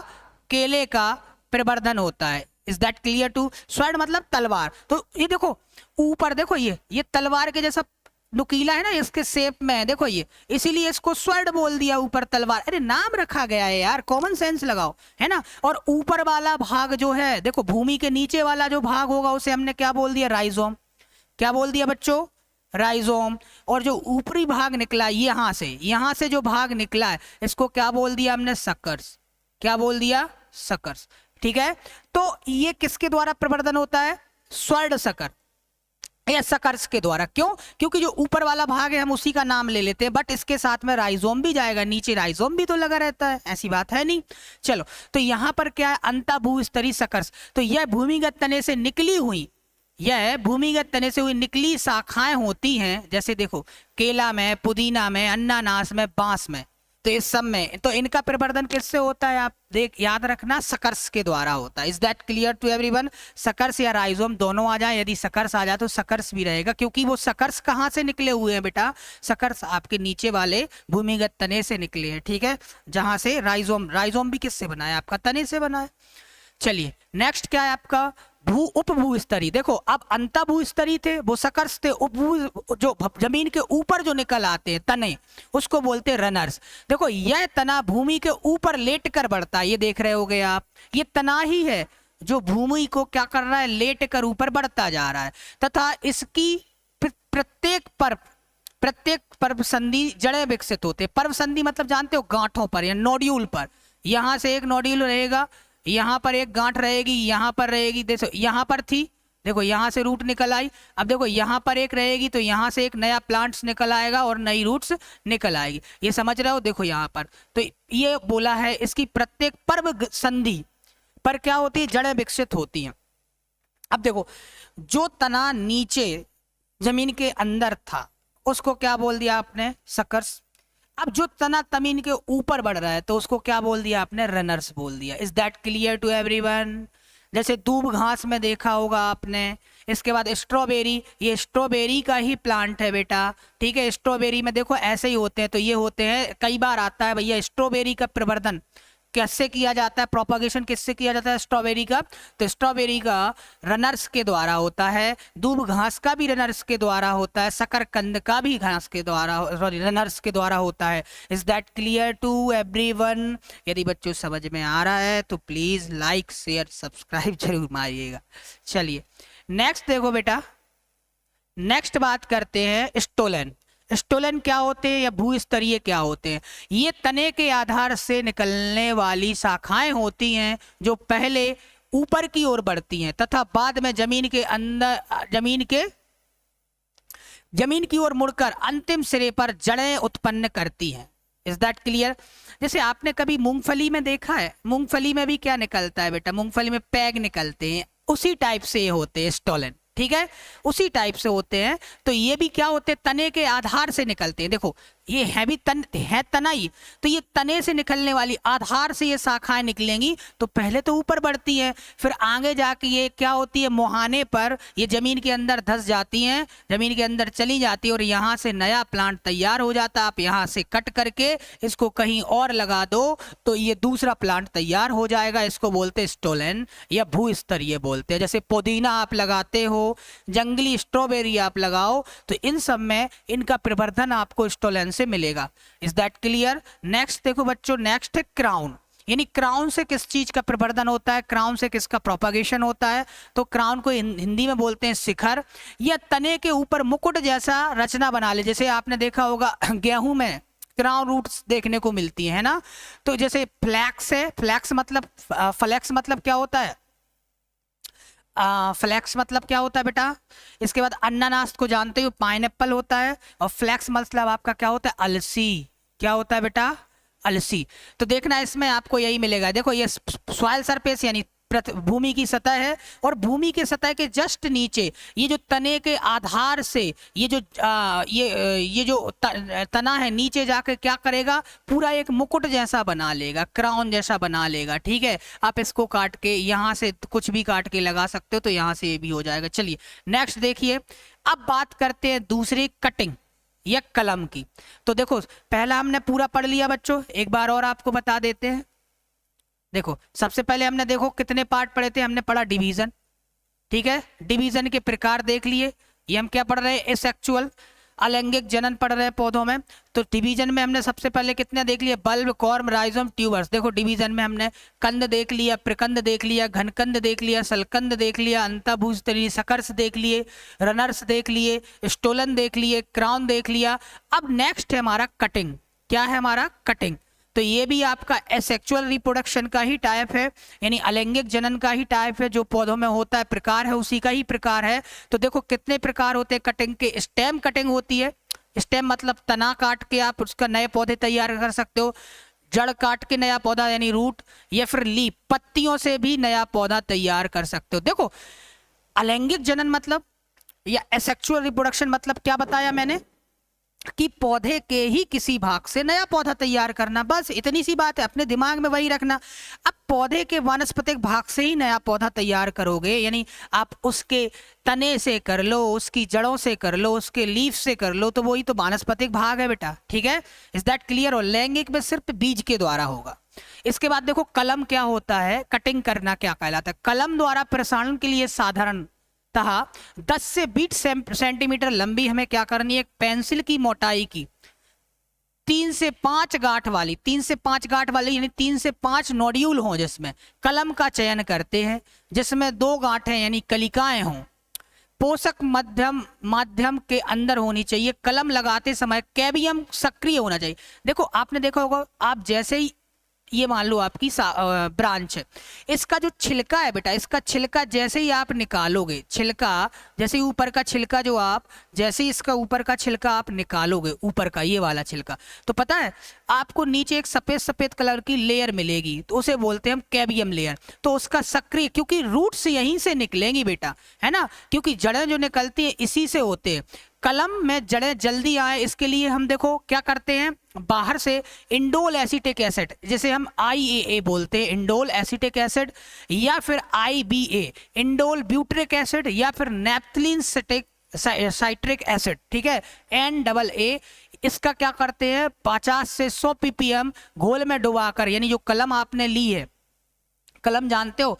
केले का प्रवर्धन होता है। Is that clear to? स्वर्ण मतलब तलवार। तो ये देखो ऊपर देखो, ये तलवार के जैसा नुकीला है ना, इसके शेप में है, देखो ये, इसीलिए इसको स्वर्ण बोल दिया, ऊपर तलवार। अरे नाम रखा गया है यार, कॉमन सेंस लगाओ, है ना। और ऊपर वाला भाग जो है देखो, भूमि के नीचे वाला जो भाग होगा उसे हमने क्या बोल दिया? राइजोम। क्या बोल दिया बच्चों? राइजोम। और जो ऊपरी भाग निकला यहाँ से जो भाग निकला है इसको क्या बोल दिया हमने, सकर्स। क्या बोल दिया, सकर्स। ठीक है, तो ये किसके द्वारा प्रवर्धन होता है, स्वर्ण सकर या सकर्स के द्वारा। क्यों, क्योंकि जो ऊपर वाला भाग है हम उसी का नाम ले लेते हैं, बट इसके साथ में राइजोम भी जाएगा, नीचे राइजोम भी तो लगा रहता है, ऐसी बात है नहीं। चलो, तो यहां पर क्या है, अंतःभूस्तरीय सकर्स। तो यह भूमिगत तने से निकली हुई, यह भूमिगत तने से हुई निकली शाखाएं होती हैं, जैसे देखो केला में, पुदीना में, अन्नानास में, बांस में, तो इस सब में। तो इनका प्रवर्धन किससे होता है, आप देख याद रखना, सकर्स के द्वारा होता है। Is that clear to everyone? Suckers या राइजोम दोनों आ जाए, यदि सकर्स आ जाए तो सकर्स भी रहेगा, क्योंकि वो सकर्स कहाँ से निकले हुए हैं बेटा, सकर्स आपके नीचे वाले भूमिगत तने से निकले हैं। ठीक है, जहां से राइजोम भी किससे बना है, आपका तने से बना है। चलिए नेक्स्ट क्या है आपका, उपभू स्तरीय। देखो अब अंतःभू स्तरीय थे, वो सकर्स थे। उपभू जो जमीन के ऊपर जो निकल आते हैं तने, उसको बोलते हैं रनर्स। देखो यह तना भूमि के ऊपर लेट कर बढ़ता है, ये देख रहे होगे आप, ये तना ही है जो भूमि को क्या कर रहा है, लेट कर ऊपर बढ़ता जा रहा है, तथा इसकी प्रत्येक पर्व संधि जड़ें विकसित होते। पर्व संधि मतलब जानते हो, गांठों पर या नोड्यूल पर। यहां से एक नोड्यूल रहेगा, यहाँ पर एक गांठ रहेगी, यहाँ पर रहेगी, देखो यहाँ पर थी, देखो यहाँ से रूट निकल आई। अब देखो यहाँ पर एक रहेगी, तो यहाँ से एक नया प्लांट्स निकल आएगा और नई रूट्स निकल आएगी। ये समझ रहे हो, देखो यहाँ पर तो ये बोला है, इसकी प्रत्येक पर्व संधि पर क्या होती है, जड़ें विकसित होती हैं। अब देखो जो तना नीचे जमीन के अंदर था उसको क्या बोल दिया आपने, सकर्स। अब जो तना जमीन के ऊपर बढ़ रहा है तो उसको क्या बोल दिया आपने, रनर्स बोल दिया। Is that clear to everyone? जैसे दूब घास में देखा होगा आपने। इसके बाद स्ट्रॉबेरी, ये स्ट्रॉबेरी का ही प्लांट है बेटा। ठीक है, स्ट्रॉबेरी में देखो ऐसे ही होते हैं, तो ये होते हैं, कई बार आता है भैया स्ट्रॉबेरी का प्रवर्धन कैसे किया जाता है, प्रोपागेशन किससे किया जाता है स्ट्रॉबेरी का, तो स्ट्रॉबेरी का रनर्स के द्वारा होता है। दूब घास का भी रनर्स के द्वारा होता है, शकरकंद का भी घास के द्वारा, सॉरी रनर्स के द्वारा होता है। Is that clear to everyone? यदि बच्चों समझ में आ रहा है तो प्लीज लाइक शेयर सब्सक्राइब जरूर मारिएगा। चलिए नेक्स्ट देखो बेटा, नेक्स्ट बात करते हैं स्टोलन। स्टोलन क्या होते हैं या भूस्तरीय क्या होते हैं? ये तने के आधार से निकलने वाली शाखाएं होती हैं जो पहले ऊपर की ओर बढ़ती हैं तथा बाद में जमीन के अंदर जमीन की ओर मुड़कर अंतिम सिरे पर जड़ें उत्पन्न करती हैं। Is that clear? जैसे आपने कभी मूंगफली में देखा है, मूंगफली में भी क्या निकलता है बेटा, मूंगफली में पैग निकलते हैं, उसी टाइप से ये होते हैं स्टोलन। ठीक है, उसी टाइप से होते हैं। तो ये भी क्या होते हैं, तने के आधार से निकलते हैं। देखो ये है भी है तना ही, तो ये तने से निकलने वाली आधार से ये शाखाएं निकलेंगी, तो पहले तो ऊपर बढ़ती हैं, फिर आगे जाके ये क्या होती है, मुहाने पर ये जमीन के अंदर धंस जाती हैं, जमीन के अंदर चली जाती है और यहाँ से नया प्लांट तैयार हो जाता है। आप यहाँ से कट करके इसको कहीं और लगा दो तो ये दूसरा प्लांट तैयार हो जाएगा। इसको बोलते हैं स्टोलन या भूस्तरीय बोलते हैं। जैसे पुदीना आप लगाते हो, जंगली स्ट्रॉबेरी आप लगाओ, तो इन सब में इनका प्रवर्धन आपको स्टोलन से मिलेगा। Is that clear? नेक्स्ट देखो बच्चों, नेक्स्ट है क्राउन। यानी क्राउन से किस चीज का प्रवर्धन होता है, क्राउन से किसका प्रोपागेशन होता है? तो क्राउन को हिंदी में बोलते हैं शिखर। या तने के ऊपर मुकुट जैसा रचना बना ले, जैसे आपने देखा होगा गेहूं में क्राउन रूट्स देखने को मिलती है ना। तो जैसे फ्लैक्स है, फ्लैक्स मतलब क्या होता है, फ्लैक्स मतलब क्या होता है बेटा? इसके बाद अन्नानास को जानते हो, पाइनएप्पल होता है। और फ्लैक्स मतलब आपका क्या होता है, अलसी। क्या होता है बेटा? अलसी। तो देखना इसमें आपको यही मिलेगा। देखो ये सॉइल सरफेस यानी भूमि की सतह है, और भूमि के सतह के जस्ट नीचे ये जो तने के आधार से ये जो तना है नीचे जाकर क्या करेगा, पूरा एक मुकुट जैसा बना लेगा, क्राउन जैसा बना लेगा। ठीक है, आप इसको काट के यहाँ से कुछ भी काट के लगा सकते हो, तो यहाँ से ये भी हो जाएगा। चलिए नेक्स्ट देखिए, अब बात करते हैं दूसरी कटिंग या कलम की। तो देखो पहला हमने पूरा पढ़ लिया बच्चों, एक बार और आपको बता देते हैं। देखो सबसे पहले हमने देखो कितने पार्ट पढ़े थे, हमने पढ़ा डिवीजन। ठीक है, डिवीजन के प्रकार देख लिए। ये हम क्या पढ़ रहे हैं, एसेक्सुअल। अलैंगिक जनन पढ़ रहे हैं पौधों में, तो डिवीजन में हमने सबसे पहले कितने देख लिए, बल्ब, कॉर्म, राइजोम, ट्यूबर्स। देखो डिवीजन में हमने कंद देख लिया, प्रकंद देख लिया, घनकंद देख लिया, सलकंद देख लिया, अंतःभूजतली सकर्स देख लिए, रनर्स देख लिए, स्टोलन देख लिए, क्राउन देख लिया। अब नेक्स्ट है हमारा कटिंग। क्या है हमारा, कटिंग। तो ये भी आपका एसेक्सुअल रिप्रोडक्शन का ही टाइप है, यानी अलैंगिक जनन का ही टाइप है, जो पौधों में होता है, प्रकार है उसी का ही प्रकार है। तो देखो कितने प्रकार होते हैं कटिंग के। स्टेम कटिंग होती है, स्टेम मतलब तना काट के आप उसका नए पौधे तैयार कर सकते हो, जड़ काट के नया पौधा यानी रूट, या फिर लीफ, पत्तियों से भी नया पौधा तैयार कर सकते हो। देखो अलैंगिक जनन मतलब या एसेक्सुअल रिप्रोडक्शन मतलब क्या बताया मैंने, कि पौधे के ही किसी भाग से नया पौधा तैयार करना, बस इतनी सी बात है, अपने दिमाग में वही रखना। अब पौधे के वानस्पतिक भाग से ही नया पौधा तैयार करोगे, यानी आप उसके तने से कर लो, उसकी जड़ों से कर लो, उसके लीफ से कर लो, तो वही तो वानस्पतिक भाग है बेटा, ठीक है। Is that clear. और लैंगिक में सिर्फ बीज के द्वारा होगा। इसके बाद देखो कलम क्या होता है, कटिंग करना क्या कहलाता है। कलम द्वारा प्रसारण के लिए साधारण 10 से 20 सेंटीमीटर लंबी हमें क्या करनी है, एक पेंसिल की मोटाई की 3 से 5 गांठ वाली, 3 से 5 गांठ वाली यानी 3 से 5 नोड्यूल हों, जिसमें कलम का चयन करते हैं, जिसमें 2 गांठें यानी कलिकाएं हों, पोषक माध्यम के अंदर होनी चाहिए। कलम लगाते समय कैबियम सक्रिय होना चाहिए। देखो आपने देखा होगा, आप जैसे ही ये मान लो आपकी ब्रांच है, इसका जो छिलका है बेटा, इसका छिलका जैसे ही आप निकालोगे, छिलका जैसे ही ऊपर का छिलका जो आप जैसे ही इसका ऊपर का छिलका आप निकालोगे, ऊपर का ये वाला छिलका, तो पता है आपको नीचे एक सफेद सफेद कलर की लेयर मिलेगी, तो उसे बोलते हैं हम कैबियम लेयर। तो उसका सक्रिय, क्योंकि रूट्स यहीं से निकलेंगी बेटा, है ना, क्योंकि जड़ें जो निकलती है इसी से होते हैं। कलम में जड़ें जल्दी आए इसके लिए हम देखो क्या करते हैं, बाहर से इंडोल एसिटिक एसिड, जिसे हम IAA बोलते हैं, इंडोल एसिटिक एसिड, या फिर IBA इंडोल ब्यूट्रिक एसिड, या फिर नैप्थलीन साइट्रिक एसिड, ठीक है, NAA। इसका क्या करते हैं, 50 से 100 ppm घोल में डुबाकर, यानी जो कलम आपने ली है, कलम जानते हो,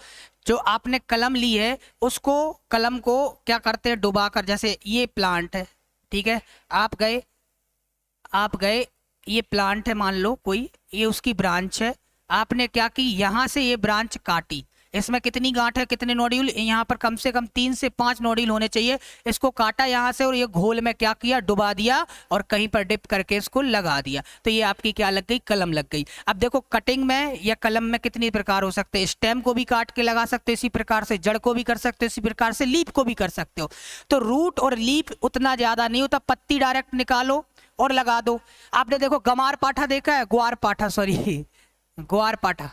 जो आपने कलम ली है उसको, कलम को क्या करते हैं, डुबाकर, जैसे ये प्लांट है, ठीक है, आप गए ये प्लांट है, मान लो कोई, ये उसकी ब्रांच है, आपने क्या की, यहां से ये ब्रांच काटी, इसमें कितनी गांठ है, कितने नोड्यूल, यहाँ पर कम से कम 3 से 5 नोड्यूल होने चाहिए। इसको काटा यहाँ से और ये घोल में क्या किया, डुबा दिया और कहीं पर डिप करके इसको लगा दिया, तो ये आपकी क्या लग गई, कलम लग गई। अब देखो कटिंग में या कलम में कितने प्रकार हो सकते हैं, स्टेम को भी काट के लगा सकते हो इसी प्रकार से, जड़ को भी कर सकते हो इसी प्रकार से, लीफ को भी कर सकते हो। तो रूट और लीफ उतना ज्यादा नहीं होता, पत्ती डायरेक्ट निकालो और लगा दो। आपने देखो गमार पाठा देखा है, ग्वार पाठा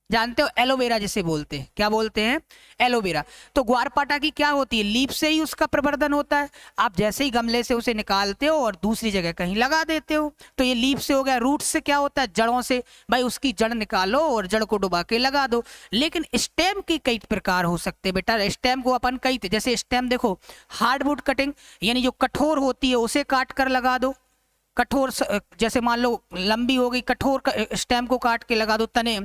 जानते हो, एलोवेरा जिसे बोलते हैं, क्या बोलते हैं, एलोवेरा। तो ग्वारपाठा की क्या होती है, लीफ से ही उसका प्रवर्धन होता है। आप जैसे ही गमले से उसे निकालते हो और दूसरी जगह कहीं लगा देते हो, तो ये लीफ से हो गया। रूट से क्या होता है, जड़ों से, भाई उसकी जड़ निकालो और जड़ को डुबा के लगा दो। लेकिन स्टेम के कई प्रकार हो सकते हैं बेटा, स्टेम को अपन कई, जैसे स्टेम देखो, हार्डवुड कटिंग यानी जो कठोर होती है उसे काट कर लगा दो, कठोर, जैसे मान लो लंबी हो गई, कठोर स्टेम को काट के लगा दो, तने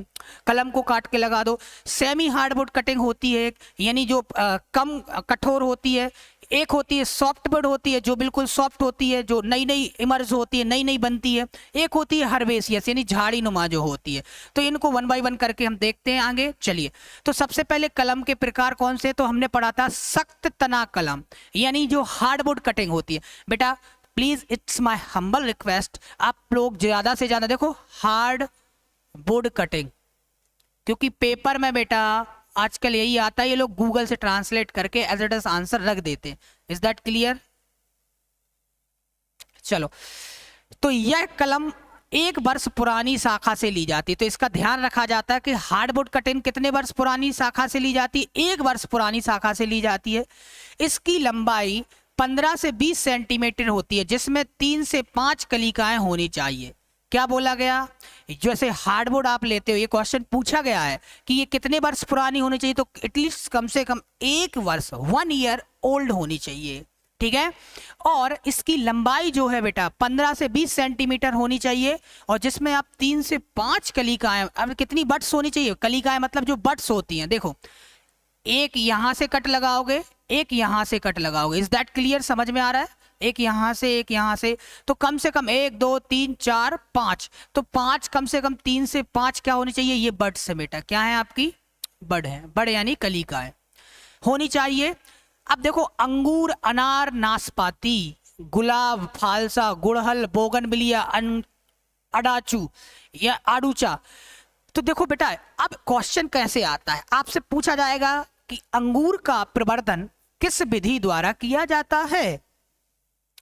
कलम को काट के लगा दो। सेमी हार्डवुड कटिंग होती है, यानी जो कम कठोर होती है। एक होती है सॉफ्टवुड होती है, जो बिल्कुल सॉफ्ट होती है, जो नई नई इमर्ज होती है, नई नई बनती है। एक होती है हर्बेसियस यानी झाड़ी नुमा जो होती है। तो इनको 1 बाय 1 करके हम देखते हैं आगे, चलिए। तो सबसे पहले कलम के प्रकार कौन से, तो हमने पढ़ा था सख्त तना कलम, यानी जो हार्डवुड कटिंग होती है। बेटा please it's my humble request, आप लोग ज्यादा से ज्यादा देखो हार्ड वुड कटिंग, क्योंकि पेपर में बेटा आजकल यही आता है, ये लोग गूगल से ट्रांसलेट करके एज इट इज आंसर रख देते हैं। Is that clear? चलो, तो यह कलम 1 वर्ष पुरानी शाखा से ली जाती है। तो इसका ध्यान रखा जाता है कि हार्डवुड कटिंग कितने वर्ष पुरानी शाखा से ली जाती है, 1 वर्ष पुरानी शाखा से ली जाती है। इसकी लंबाई 15 से 20 सेंटीमीटर होती है, जिसमें 3 से 5 कलिकाएं होनी चाहिए। क्या बोला गया, जैसे हार्डवुड आप लेते हो, ये क्वेश्चन पूछा गया है कि ये कितने वर्ष पुरानी होनी चाहिए, तो एटलीस्ट कम से कम 1 वर्ष 1 ईयर ओल्ड होनी चाहिए, ठीक है। और इसकी लंबाई जो है बेटा 15 से 20 सेंटीमीटर होनी चाहिए, और जिसमें आप 3 से 5 कलिकाएं, अब कितनी बट्स होनी चाहिए, कलिकाएं मतलब जो बट्स होती हैं, देखो एक यहां से कट लगाओगे, एक यहां से कट लगाओगे। इज दैट क्लियर, समझ में आ रहा है? एक यहाँ से एक यहाँ से, तो कम से कम 1 2 3 4 5, तो 5 कम से कम 3 से 5 क्या होनी चाहिए, ये बड से बेटा क्या है आपकी, बड है, बड यानी कलिका है, होनी चाहिए। अब देखो अंगूर, अनार, नाशपाती, गुलाब, फालसा, गुड़हल, बोगनविलिया, अडाचू या आडूचा। तो देखो बेटा अब क्वेश्चन कैसे आता है, आपसे पूछा जाएगा कि अंगूर का प्रवर्धन किस विधि द्वारा किया जाता है।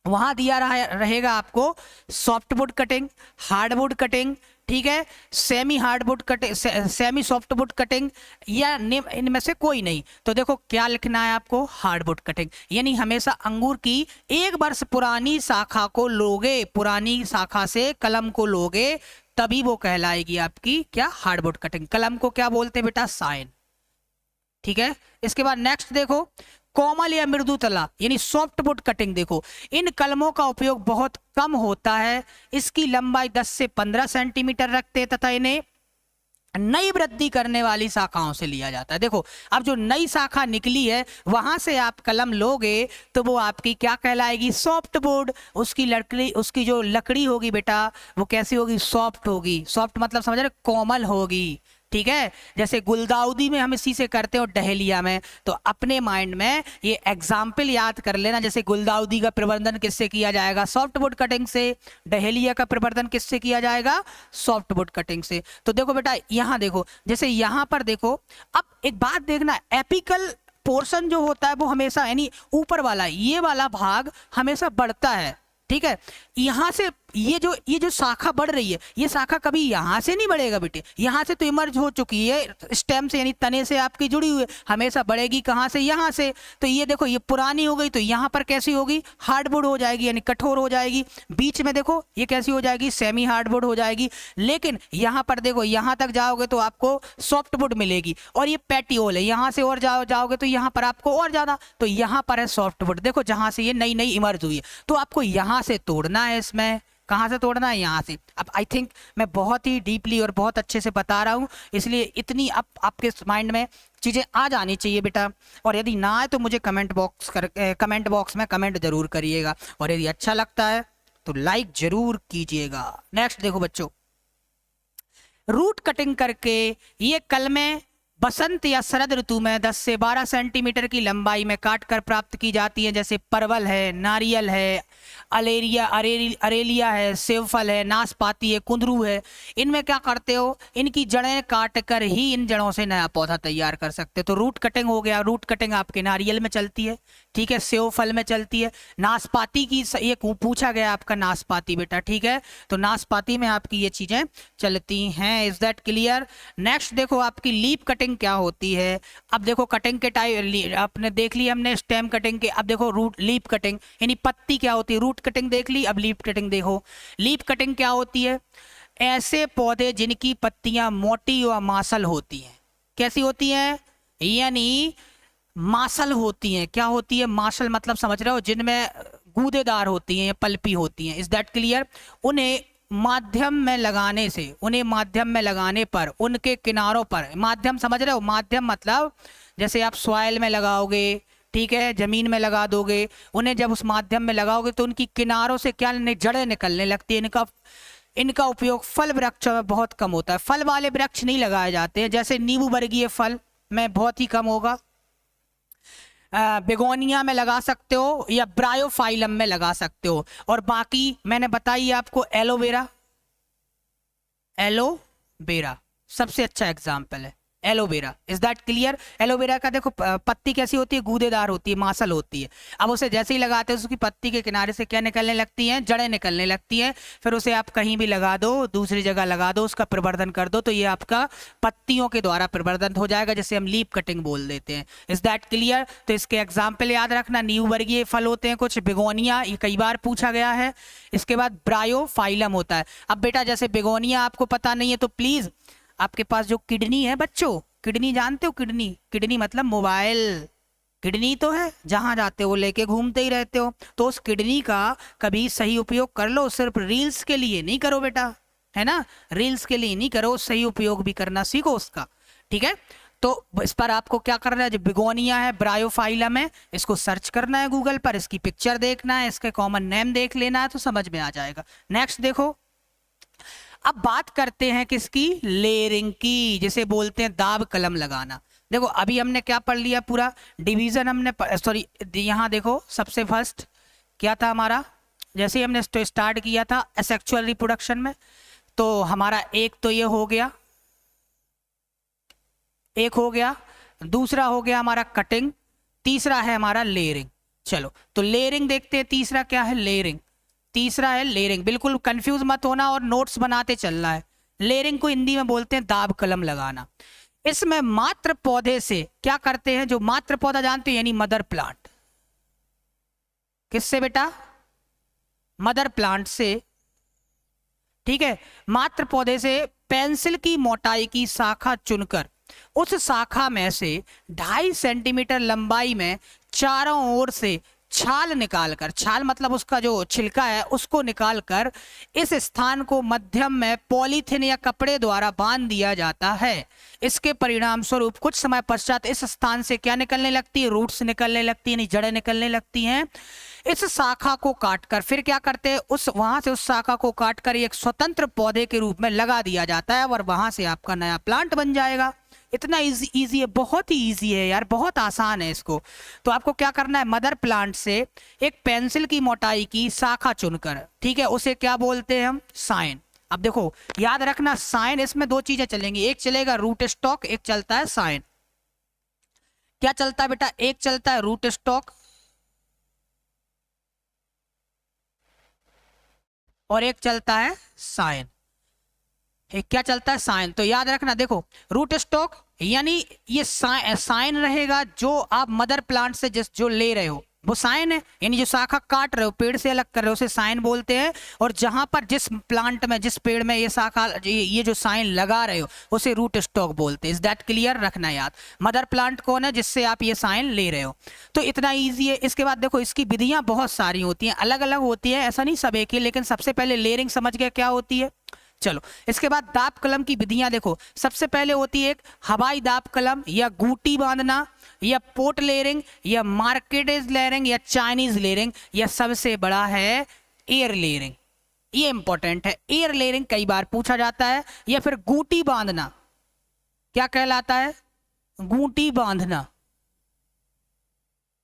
वहां दिया रहेगा आपको सॉफ्टवुड कटिंग, हार्डवुड कटिंग, ठीक है, semi hardwood cutting, semi softwood cutting, या इनमें से कोई नहीं। तो देखो क्या लिखना है आपको, हार्डवुड कटिंग, यानी हमेशा अंगूर की 1 वर्ष पुरानी शाखा को लोगे, पुरानी शाखा से कलम को लोगे, तभी वो कहलाएगी आपकी क्या, हार्डवुड कटिंग। कलम को क्या बोलते हैं बेटा, साइन, ठीक है। इसके बाद नेक्स्ट देखो कोमल या मृदु तला यानी सॉफ्टवुड कटिंग। देखो इन कलमों का उपयोग बहुत कम होता है, इसकी लंबाई 10 से 15 सेंटीमीटर रखते हैं तथा इन्हें नई वृद्धि करने वाली शाखाओं से लिया जाता है। देखो अब जो नई शाखा निकली है वहां से आप कलम लोगे तो वो आपकी क्या कहलाएगी, सॉफ्टवुड। उसकी लकड़ी, उसकी जो लकड़ी होगी बेटा वो कैसी होगी, सॉफ्ट होगी। सॉफ्ट मतलब समझ रहे, कोमल होगी, ठीक है। जैसे गुलदाउदी में हम इसी से करते हैं और डहेलिया में, तो अपने माइंड में ये एग्जाम्पल याद कर लेना। जैसे गुलदाउदी का प्रवर्धन किससे किया जाएगा, सॉफ्टवुड कटिंग से। डहेलिया का प्रवर्धन किससे किया जाएगा, सॉफ्टवुड कटिंग से। तो देखो बेटा यहाँ देखो, जैसे यहाँ पर देखो, अब एक बात देखना, एपिकल पोर्शन जो होता है वो हमेशा यानी ऊपर वाला ये वाला भाग हमेशा बढ़ता है, ठीक है। यहाँ से ये जो शाखा बढ़ रही है, ये शाखा कभी यहाँ से नहीं बढ़ेगा बेटे, यहाँ से तो इमर्ज हो चुकी है स्टेम से, यानी तने से आपकी जुड़ी हुई है, हमेशा बढ़ेगी कहाँ से, यहाँ से। तो ये देखो ये पुरानी हो गई तो यहाँ पर कैसी होगी, हार्डवुड हो जाएगी, यानी कठोर हो जाएगी। बीच में देखो ये कैसी हो जाएगी, सेमी हार्डवुड हो जाएगी। लेकिन यहाँ पर देखो यहाँ तक जाओगे तो आपको सॉफ्टवुड मिलेगी, और ये पैटियोल है, यहाँ से और जाओगे तो यहाँ पर आपको और ज्यादा, तो यहाँ पर है सॉफ्टवुड। देखो जहाँ से ये नई इमर्ज हुई है, तो आपको यहाँ से तोड़ना है, इसमें कहाँ से तोड़ना है, यहाँ से। अब आई थिंक मैं बहुत ही डीपली और बहुत अच्छे से बता रहा हूँ, इसलिए इतनी आपके माइंड में चीज़ें आ जानी चाहिए बेटा। और यदि ना आए तो मुझे कमेंट बॉक्स में कमेंट जरूर करिएगा, और यदि अच्छा लगता है तो लाइक जरूर कीजिएगा। नेक्स्ट देखो बच्चों, रूट कटिंग करके ये कलमें बसंत या शरद ऋतु में 10 से 12 सेंटीमीटर की लंबाई में काटकर प्राप्त की जाती है। जैसे परवल है, नारियल है, अरेलिया है, सेवफल है, नाशपाती है, कुंदरू है। इनमें क्या करते हो, इनकी जड़ें काट कर ही इन जड़ों से नया पौधा तैयार कर सकते हो। तो रूट कटिंग हो गया। रूट कटिंग आपके नारियल में चलती है, ठीक है, सेवफल में चलती है। नाशपाती की ये पूछा गया आपका, नाशपाती बेटा, ठीक है, तो नाशपाती में आपकी ये चीजें चलती हैं। Is that clear. नेक्स्ट देखो आपकी लीफ कटिंग क्या होती है। अब देखो कटिंग के टाइप आपने देख ली हमने, स्टेम कटिंग के। अब देखो रूट लीफ कटिंग यानी पत्ती क्या होती है, रूट कटिंग देख ली, अब लीफ कटिंग देखो। लीफ कटिंग क्या होती है, ऐसे पौधे जिनकी पत्तियां मोटी व मांसल होती हैं। कैसी होती हैं, यानी मांसल होती हैं। क्या होती है, मांसल मतलब समझ रहे हो, जिनमें गूदेदार होती हैं या पल्पी होती हैं। Is that clear. उन्हें माध्यम में लगाने से, उन्हें माध्यम में लगाने पर उनके किनारों पर, माध्यम समझ रहे हो, माध्यम मतलब जैसे आप सॉइल में लगाओगे, ठीक है, जमीन में लगा दोगे, उन्हें जब उस माध्यम में लगाओगे तो उनकी किनारों से क्या जड़ें निकलने लगती है। इनका उपयोग फल वृक्षों में बहुत कम होता है। फल वाले वृक्ष नहीं लगाए जाते हैं, जैसे नींबू वर्गीय फल में बहुत ही कम होगा। बेगोनिया में लगा सकते हो या ब्रायोफाइलम में लगा सकते हो। और बाकी मैंने बताई आपको एलोवेरा, एलोवेरा सबसे अच्छा एग्जाम्पल है, aloe vera. Is that clear. Aloe vera का देखो पत्ती कैसी होती है, गूदेदार होती है, मांसल होती है। अब उसे जैसे ही लगाते हैं उसकी पत्ती के किनारे से क्या निकलने लगती हैं, जड़ें निकलने लगती हैं। फिर उसे आप कहीं भी लगा दो, दूसरी जगह लगा दो, उसका प्रवर्धन कर दो, तो ये आपका पत्तियों के द्वारा प्रवर्धन हो जाएगा, जैसे हम लीफ कटिंग बोल देते हैं। Is that clear. तो इसके एग्जाम्पल याद रखना, नींबू वर्गीय फल होते हैं कुछ, बेगोनिया, ये कई बार पूछा गया है। इसके बाद ब्रायोफाइलम होता है। अब बेटा जैसे बेगोनिया आपको पता नहीं है तो प्लीज, आपके पास जो किडनी है बच्चों, किडनी जानते हो, किडनी, किडनी मतलब मोबाइल, किडनी तो है, जहां जाते हो लेके घूमते ही रहते हो, तो उस किडनी का कभी सही उपयोग कर लो। सिर्फ रील्स के लिए नहीं करो बेटा, है ना, रील्स के लिए नहीं करो, सही उपयोग भी करना सीखो उसका, ठीक है। तो इस पर आपको क्या करना है, जो बिगोनिया है, ब्रायोफाइलम है, इसको सर्च करना है गूगल पर, इसकी पिक्चर देखना है, इसके कॉमन नेम देख लेना है, तो समझ में आ जाएगा। नेक्स्ट देखो, अब बात करते हैं किसकी, लेयरिंग की, जिसे बोलते हैं दाब कलम लगाना। देखो अभी हमने क्या पढ़ लिया, पूरा डिवीजन हमने, सॉरी यहाँ देखो सबसे फर्स्ट क्या था हमारा, जैसे ही हमने स्टार्ट किया था एसेक्सुअल रिप्रोडक्शन में, तो हमारा एक तो ये हो गया, एक हो गया, दूसरा हो गया हमारा कटिंग, तीसरा है हमारा लेयरिंग। चलो तो लेयरिंग देखते हैं, तीसरा क्या है, लेयरिंग, तीसरा है लेयरिंग। बिल्कुल कंफ्यूज मत होना और नोट्स बनाते चलना है। लेयरिंग को हिंदी में बोलते हैं दाब कलम लगाना। इसमें मात्र पौधे से क्या करते हैं, जो मात्र पौधा जानते हैं, यानी मदर प्लांट, किससे बेटा, मदर प्लांट से, ठीक है, मात्र पौधे से पेंसिल की मोटाई की शाखा चुनकर उस शाखा में से 2.5 सेंटीमीटर लंबाई में चारों ओर से छाल निकालकर, छाल मतलब उसका जो छिलका है उसको निकालकर इस स्थान को मध्यम में पॉलीथिन या कपड़े द्वारा बांध दिया जाता है। इसके परिणाम स्वरूप कुछ समय पश्चात इस स्थान से क्या निकलने लगती है, रूट्स निकलने लगती है, यानी जड़ें निकलने लगती हैं। इस शाखा को काटकर फिर क्या करते हैं, उस वहां से उस शाखा को काटकर एक स्वतंत्र पौधे के रूप में लगा दिया जाता है और वहां से आपका नया प्लांट बन जाएगा। इतना इजी है, बहुत ही इजी है यार, बहुत आसान है इसको। तो आपको क्या करना है, मदर प्लांट से एक पेंसिल की मोटाई की शाखा चुनकर, ठीक है, उसे क्या बोलते हैं हम, साइन। अब देखो याद रखना, साइन, इसमें दो चीजें चलेंगी, एक चलेगा रूट स्टॉक, एक चलता है साइन। क्या चलता है बेटा, एक चलता है रूट स्टॉक और एक चलता है साइन। एक क्या चलता है, साइन। तो याद रखना, देखो रूट स्टॉक यानी ये साइन रहेगा, जो आप मदर प्लांट से जो ले रहे हो वो साइन है, यानी जो शाखा काट रहे हो, पेड़ से अलग कर रहे हो, उसे साइन बोलते हैं। और जहां पर जिस प्लांट में, जिस पेड़ में ये शाखा, ये जो साइन लगा रहे हो, उसे रूट स्टॉक बोलते हैं। इज दैट क्लियर, रखना याद। मदर प्लांट कौन है, जिससे आप ये साइन ले रहे हो। तो इतना ईजी है। इसके बाद देखो इसकी विधियां बहुत सारी होती हैं, अलग अलग होती है, ऐसा नहीं सब एक ही। लेकिन सबसे पहले लेयरिंग समझ गया क्या होती है। चलो इसके बाद दाब कलम की विधियां देखो। सबसे पहले होती है एक हवाई दाब कलम या गूटी बांधना या पोर्ट लेयरिंग या मार्केटेज लेयरिंग या चाइनीज लेयरिंग, या सबसे बड़ा है एयर लेयरिंग। ये इंपॉर्टेंट है, एयर लेयरिंग कई बार पूछा जाता है। या फिर गूटी बांधना, क्या कहलाता है, गूटी बांधना,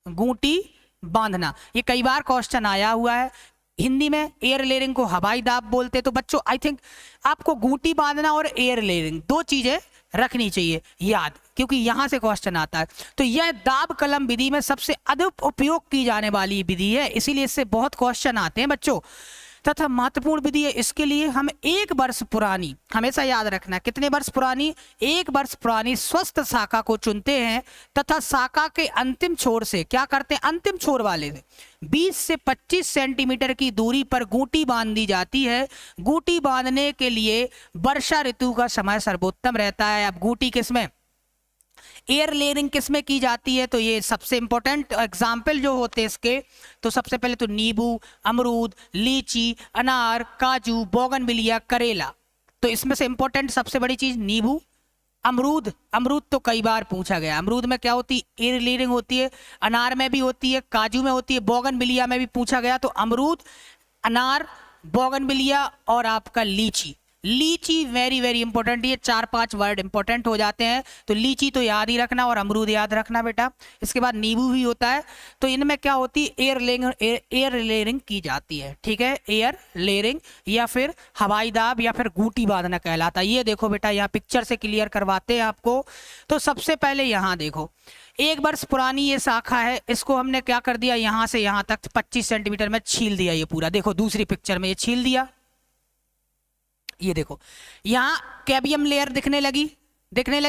गूटी बांधना, ये कई बार क्वेश्चन आया हुआ है। हिंदी में एयर लेयरिंग को हवाई दाब बोलते हैं। तो बच्चों आई थिंक आपको गूटी बांधना और एयर लेयरिंग दो चीजें रखनी चाहिए याद, क्योंकि यहां से क्वेश्चन आता है। तो यह दाब कलम विधि में सबसे अधिक उपयोग की जाने वाली विधि है, इसीलिए इससे बहुत क्वेश्चन आते हैं बच्चों, तथा महत्वपूर्ण विधि है। इसके लिए हम 1 वर्ष पुरानी, हमेशा याद रखना, कितने वर्ष पुरानी, 1 वर्ष पुरानी स्वस्थ शाखा को चुनते हैं तथा शाखा के अंतिम छोर से क्या करते हैं, अंतिम छोर वाले से 20 से 25 सेंटीमीटर की दूरी पर गूटी बांध दी जाती है। गूटी बांधने के लिए वर्षा ऋतु का समय सर्वोत्तम रहता है। अब गूटी किसमें, एयर लेयरिंग किसमें की जाती है, तो ये सबसे इंपॉर्टेंट एग्जाम्पल जो होते हैं इसके, तो सबसे पहले तो नींबू, अमरूद, लीची, अनार, काजू, बोगनविलिया, करेला। तो इसमें से इंपॉर्टेंट सबसे बड़ी चीज नींबू, अमरूद। अमरूद तो कई बार पूछा गया, अमरूद में क्या होती है, एयर लेयरिंग होती है। अनार में भी होती है, काजू में होती है, बोगनविलिया में भी पूछा गया। तो अमरूद, अनार, बोगनविलिया और आपका लीची। लीची वेरी वेरी इंपॉर्टेंट, ये 4-5 वर्ड इंपॉर्टेंट हो जाते हैं। तो लीची तो याद ही रखना और अमरूद याद रखना बेटा। इसके बाद नींबू भी होता है। तो इनमें क्या होती है, एयर लेयरिंग की जाती है, ठीक है, एयर लेयरिंग या फिर हवाई दाब या फिर गूटी बांधना कहलाता है। ये देखो बेटा, यहाँ पिक्चर से क्लियर करवाते हैं आपको। तो सबसे पहले यहाँ देखो, 1 वर्ष पुरानी ये शाखा है, इसको हमने क्या कर दिया, यहाँ से यहाँ तक 25 सेंटीमीटर में छील दिया ये पूरा। देखो दूसरी पिक्चर में ये छील दिया, ये देखो यहाँ कैबियम लेयर दिखने लगी।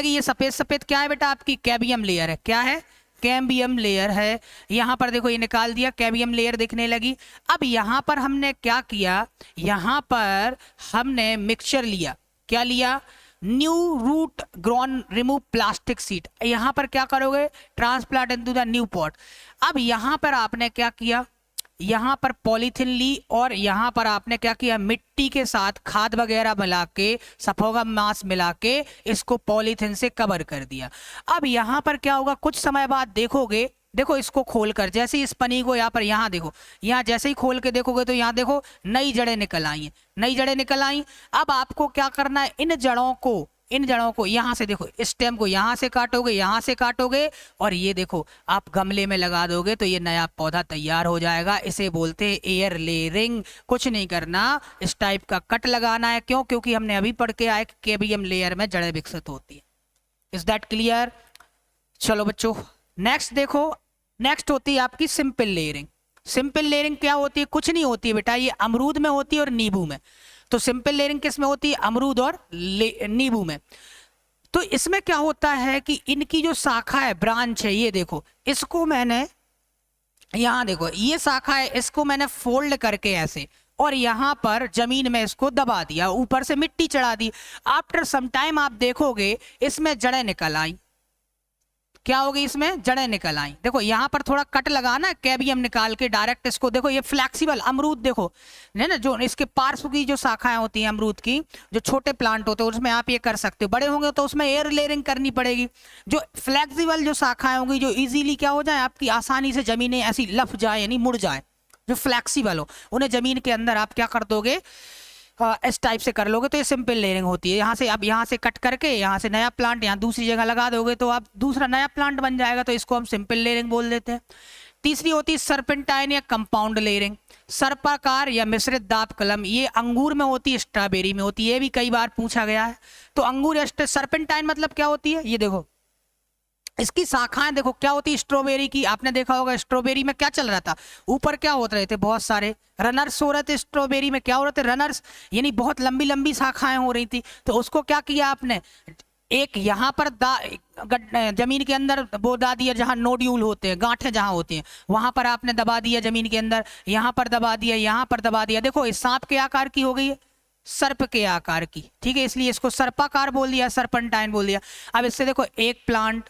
ये सफेद सफेद क्या है बेटा, आपकी कैबियम लेयर है। क्या है, कैम्बियम लेयर है। यहाँ पर देखो ये निकाल दिया, कैबियम लेयर दिखने लगी। अब यहाँ पर हमने क्या किया, यहाँ पर हमने मिक्सचर लिया। क्या लिया, new root grown remove plastic sheet. यहाँ पर क्या करोगे, transplant into the new pot. अब यहाँ पर आपने क्या किया, यहाँ पर पॉलीथिन ली और यहाँ पर आपने क्या किया, मिट्टी के साथ खाद वगैरह मिला के, सफोगम मास मिला के इसको पॉलीथिन से कवर कर दिया। अब यहाँ पर क्या होगा, कुछ समय बाद देखोगे, देखो इसको खोल कर, जैसे ही इस पनी को यहाँ पर, यहाँ देखो, यहाँ जैसे ही खोल के देखोगे तो यहाँ देखो नई जड़ें निकल आई हैं, नई जड़ें निकल आई। अब आपको क्या करना है, इन जड़ों को यहाँ से देखो, स्टेम को यहाँ से काटोगे, यहाँ से काटोगे और ये देखो आप गमले में लगा दोगे तो ये नया पौधा तैयार हो जाएगा। इसे बोलते हैं एयर लेयरिंग। कुछ नहीं करना, इस टाइप का कट लगाना है। क्यों? क्योंकि हमने अभी पढ़ के आए कि केबियम लेयर में जड़ें विकसित होती है। Is that clear? चलो बच्चों नेक्स्ट देखो, नेक्स्ट होती है आपकी सिंपल लेयरिंग। सिंपल लेयरिंग क्या होती है? कुछ नहीं होती है बेटा, ये अमरूद में होती है और नींबू में। तो सिंपल लेयरिंग किस में होती है? अमरूद और नींबू में। तो इसमें क्या होता है कि इनकी जो शाखा है, ब्रांच है, ये देखो, इसको मैंने यहाँ देखो, ये शाखा है, इसको मैंने फोल्ड करके ऐसे और यहाँ पर जमीन में इसको दबा दिया, ऊपर से मिट्टी चढ़ा दी। आफ्टर सम टाइम आप देखोगे इसमें जड़ें निकल आई। क्या होगी? इसमें जड़ें निकल आई। देखो यहाँ पर थोड़ा कट लगाना, कैबियम निकाल के डायरेक्ट इसको देखो, ये फ्लेक्सिबल अमरूद देखो है ना, जो इसके पार्श्व की जो शाखाएं होती हैं अमरूद की, जो छोटे प्लांट होते हैं उसमें आप ये कर सकते हो। बड़े होंगे तो उसमें एयर लेयरिंग करनी पड़ेगी। जो फ्लेक्सिबल जो शाखाएं होंगी, जो इजीली क्या हो जाए, आपकी आसानी से जमीनें ऐसी लफ जाए, यानी मुड़ जाए, जो फ्लेक्सिबल हो, उन्हें जमीन के अंदर आप क्या कर दोगे, इस टाइप से कर लोगे तो ये सिंपल लेयरिंग होती है। यहाँ से अब यहाँ से कट करके यहाँ से नया प्लांट यहाँ दूसरी जगह लगा दोगे तो आप दूसरा नया प्लांट बन जाएगा, तो इसको हम सिंपल लेयरिंग बोल देते हैं। तीसरी होती है सर्पेंटाइन या कंपाउंड लेयरिंग। सर्पाकार या मिश्रित दाब कलम, ये अंगूर में होती है, स्ट्रॉबेरी में होती है, ये भी कई बार पूछा गया है। तो अंगूर या सर्पेंटाइन मतलब क्या होती है, ये देखो इसकी शाखाएं देखो क्या होती है। स्ट्रॉबेरी की आपने देखा होगा, स्ट्रॉबेरी में क्या चल रहा था, ऊपर क्या होते रहे थे, बहुत सारे रनर्स हो रहे थे। स्ट्रॉबेरी में क्या हो रहे थे, रनर्स, यानी बहुत लंबी लंबी शाखाएं हो रही थी। तो उसको क्या किया आपने, एक यहाँ पर जमीन के अंदर वो दा दिया, जहाँ नोड्यूल होते हैं, गांठें जहाँ होती हैं, वहां पर आपने दबा दिया जमीन के अंदर, यहाँ पर दबा दिया, यहाँ पर दबा दिया। देखो इस सांप के आकार की हो गई है, सर्प के आकार की, ठीक है, इसलिए इसको सर्पाकार बोल दिया, सर्पेंटाइन बोल दिया। अब इससे देखो एक प्लांट,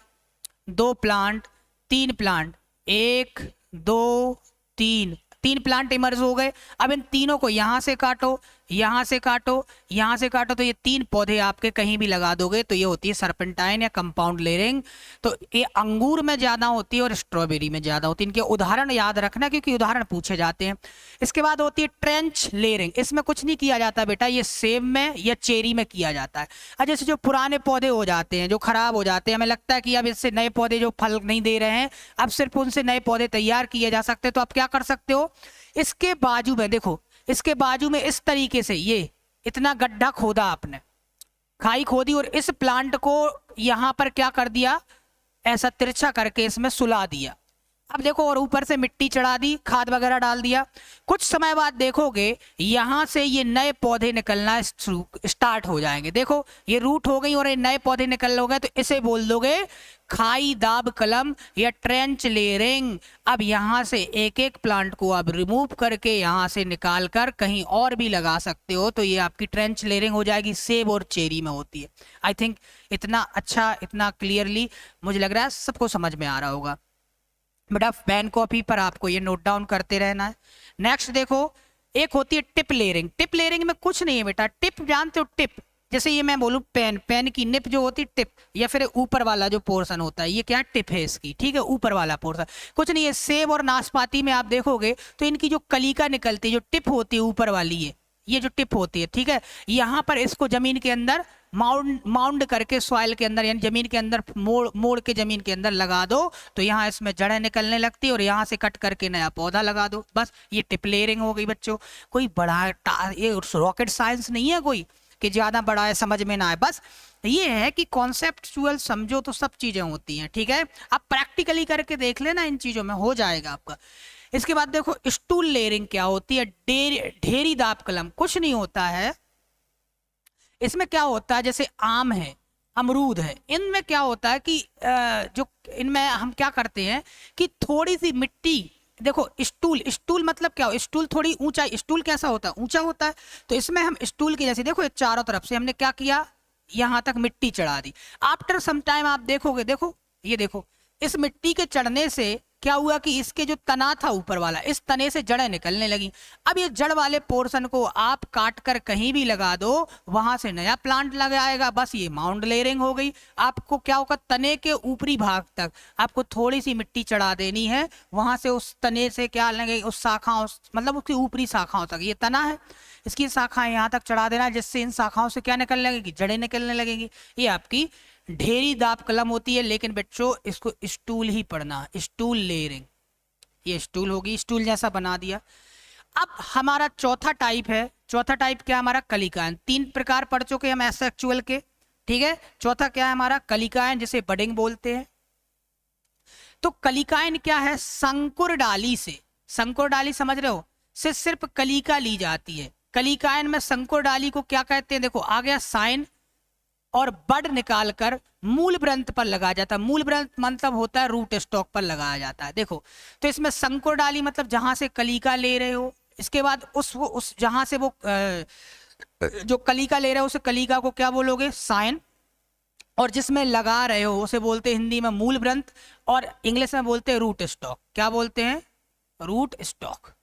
दो प्लांट, तीन प्लांट, एक दो तीन, तीन प्लांट इमर्ज हो गए। अब इन तीनों को यहां से काटो, यहां से काटो, यहां से काटो, तो ये तीन पौधे आपके कहीं भी लगा दोगे तो ये होती है सर्पेंटाइन या कंपाउंड लेयरिंग। तो ये अंगूर में ज्यादा होती है और स्ट्रॉबेरी में ज्यादा होती है। इनके उदाहरण याद रखना क्योंकि उदाहरण पूछे जाते हैं। इसके बाद होती है ट्रेंच लेयरिंग। इसमें कुछ नहीं किया जाता बेटा, ये सेब में या चेरी में किया जाता है। अब जैसे जो पुराने पौधे हो जाते हैं, जो खराब हो जाते हैं, हमें लगता है कि अब इससे नए पौधे जो फल नहीं दे रहे हैं, अब सिर्फ उनसे नए पौधे तैयार किए जा सकते हैं। तो आप क्या कर सकते हो, इसके बाजू में देखो, इसके बाजू में इस तरीके से ये इतना गड्ढा खोदा, आपने खाई खोदी और इस प्लांट को यहां पर क्या कर दिया, ऐसा तिरछा करके इसमें सुला दिया। अब देखो और ऊपर से मिट्टी चढ़ा दी, खाद वगैरह डाल दिया। कुछ समय बाद देखोगे यहां से ये नए पौधे निकलना स्टार्ट हो जाएंगे। देखो ये रूट हो गई और ये नए पौधे निकल लोगे, तो इसे बोल दोगे खाई दाब कलम या ट्रेंच लेयरिंग। अब यहां से एक एक प्लांट को आप रिमूव करके यहां से निकाल कर कहीं और भी लगा सकते हो, तो ये आपकी ट्रेंच लेयरिंग हो जाएगी। सेब और चेरी में होती है। आई थिंक इतना अच्छा, इतना क्लियरली मुझे लग रहा है सबको समझ में आ रहा होगा। बेटा पेन कॉपी पर आपको ये नोट डाउन करते रहना है। नेक्स्ट देखो, एक होती है टिप लेयरिंग। टिप लेयरिंग में कुछ नहीं है बेटा, टिप जानते हो, टिप जैसे ये मैं बोलूं पेन, पेन की निप जो होती है टिप, या फिर ऊपर वाला जो पोर्शन होता है, ये क्या टिप है इसकी, ठीक है, ऊपर वाला पोर्शन। कुछ नहीं है। सेब और नाशपाती में आप देखोगे तो इनकी जो कलिका निकलती है, जो टिप होती है ऊपर वाली है, ये जो टिप होती है, ठीक है, यहाँ पर इसको जमीन के अंदर माउंड करके सॉइल के अंदर, यानी जमीन के अंदर मोड़ के जमीन के अंदर लगा दो, तो यहाँ इसमें जड़ें निकलने लगती है और यहाँ से कट करके नया पौधा लगा दो। बस ये टिप लेयरिंग हो गई बच्चों। कोई बड़ा ये रॉकेट साइंस नहीं है कोई कि ज्यादा बड़ा है समझ में ना आए, बस ये है कि कॉन्सेप्चुअल समझो तो सब चीजें होती हैं, ठीक है। आप प्रैक्टिकली करके देख लेना, इन चीजों में हो जाएगा आपका। इसके बाद देखो स्टूल लेयरिंग क्या होती है, ढेरी दाब कलम। कुछ नहीं होता है, इसमें क्या होता है, जैसे आम है, अमरूद है, इनमें क्या होता है कि जो इनमें हम क्या करते हैं कि थोड़ी सी मिट्टी, देखो स्टूल मतलब क्या हो, स्टूल थोड़ी ऊंचा, स्टूल कैसा होता है, ऊंचा होता है। तो इसमें हम स्टूल की जैसे देखो चारों तरफ से हमने क्या किया, यहां तक मिट्टी चढ़ा दी। आफ्टर सम टाइम आप देखोगे, देखो ये देखो, इस मिट्टी के चढ़ने से क्या हुआ कि इसके जो तना था ऊपर वाला, इस तने से जड़ें निकलने लगी। अब ये जड़ वाले पोर्शन को आप काट कर कहीं भी लगा दो, वहां से नया प्लांट लग आएगा। बस ये माउंट लेयरिंग हो गई। आपको क्या होगा, तने के ऊपरी भाग तक आपको थोड़ी सी मिट्टी चढ़ा देनी है, वहां से उस तने से क्या लगे, उस शाखाओं मतलब उसकी ऊपरी शाखाओं तक, ये तना है इसकी शाखाएं यहाँ तक चढ़ा देना, जिससे इन शाखाओं से क्या निकलने लगेगी, जड़ें निकलने लगेंगी। ये आपकी ढेरी दाब कलम होती है, लेकिन बच्चों इसको स्टूल ही पढ़ना, स्टूल लेयरिंग। ये स्टूल होगी, स्टूल जैसा बना दिया। अब हमारा चौथा टाइप है, चौथा टाइप क्या है हमारा, कलिकायन। 3 प्रकार पढ़ चुके हम एसेक्सुअल के, ठीक है। चौथा क्या है हमारा, कलिकायन, जिसे बडिंग बोलते हैं। तो कलिकायन क्या है, संकुर डाली से, संकुर डाली समझ रहे हो, से सिर्फ कलिका ली जाती है। कलिकायन में संकुर डाली को क्या कहते हैं, देखो आ गया साइन और बड निकालकर मूल ग्रंथ पर लगाया जाता है। मूल ग्रंथ मतलब होता है रूट स्टॉक पर लगाया जाता है। देखो तो इसमें संकुर डाली मतलब जहां से कलिका ले रहे हो, इसके बाद उस जहां से वो जो कलिका ले रहे हो उस कलिका को क्या बोलोगे, साइन, और जिसमें लगा रहे हो उसे बोलते हैं हिंदी में मूल ग्रंथ, और इंग्लिश में बोलते हैं रूट स्टॉक। क्या बोलते हैं, रूट स्टॉक।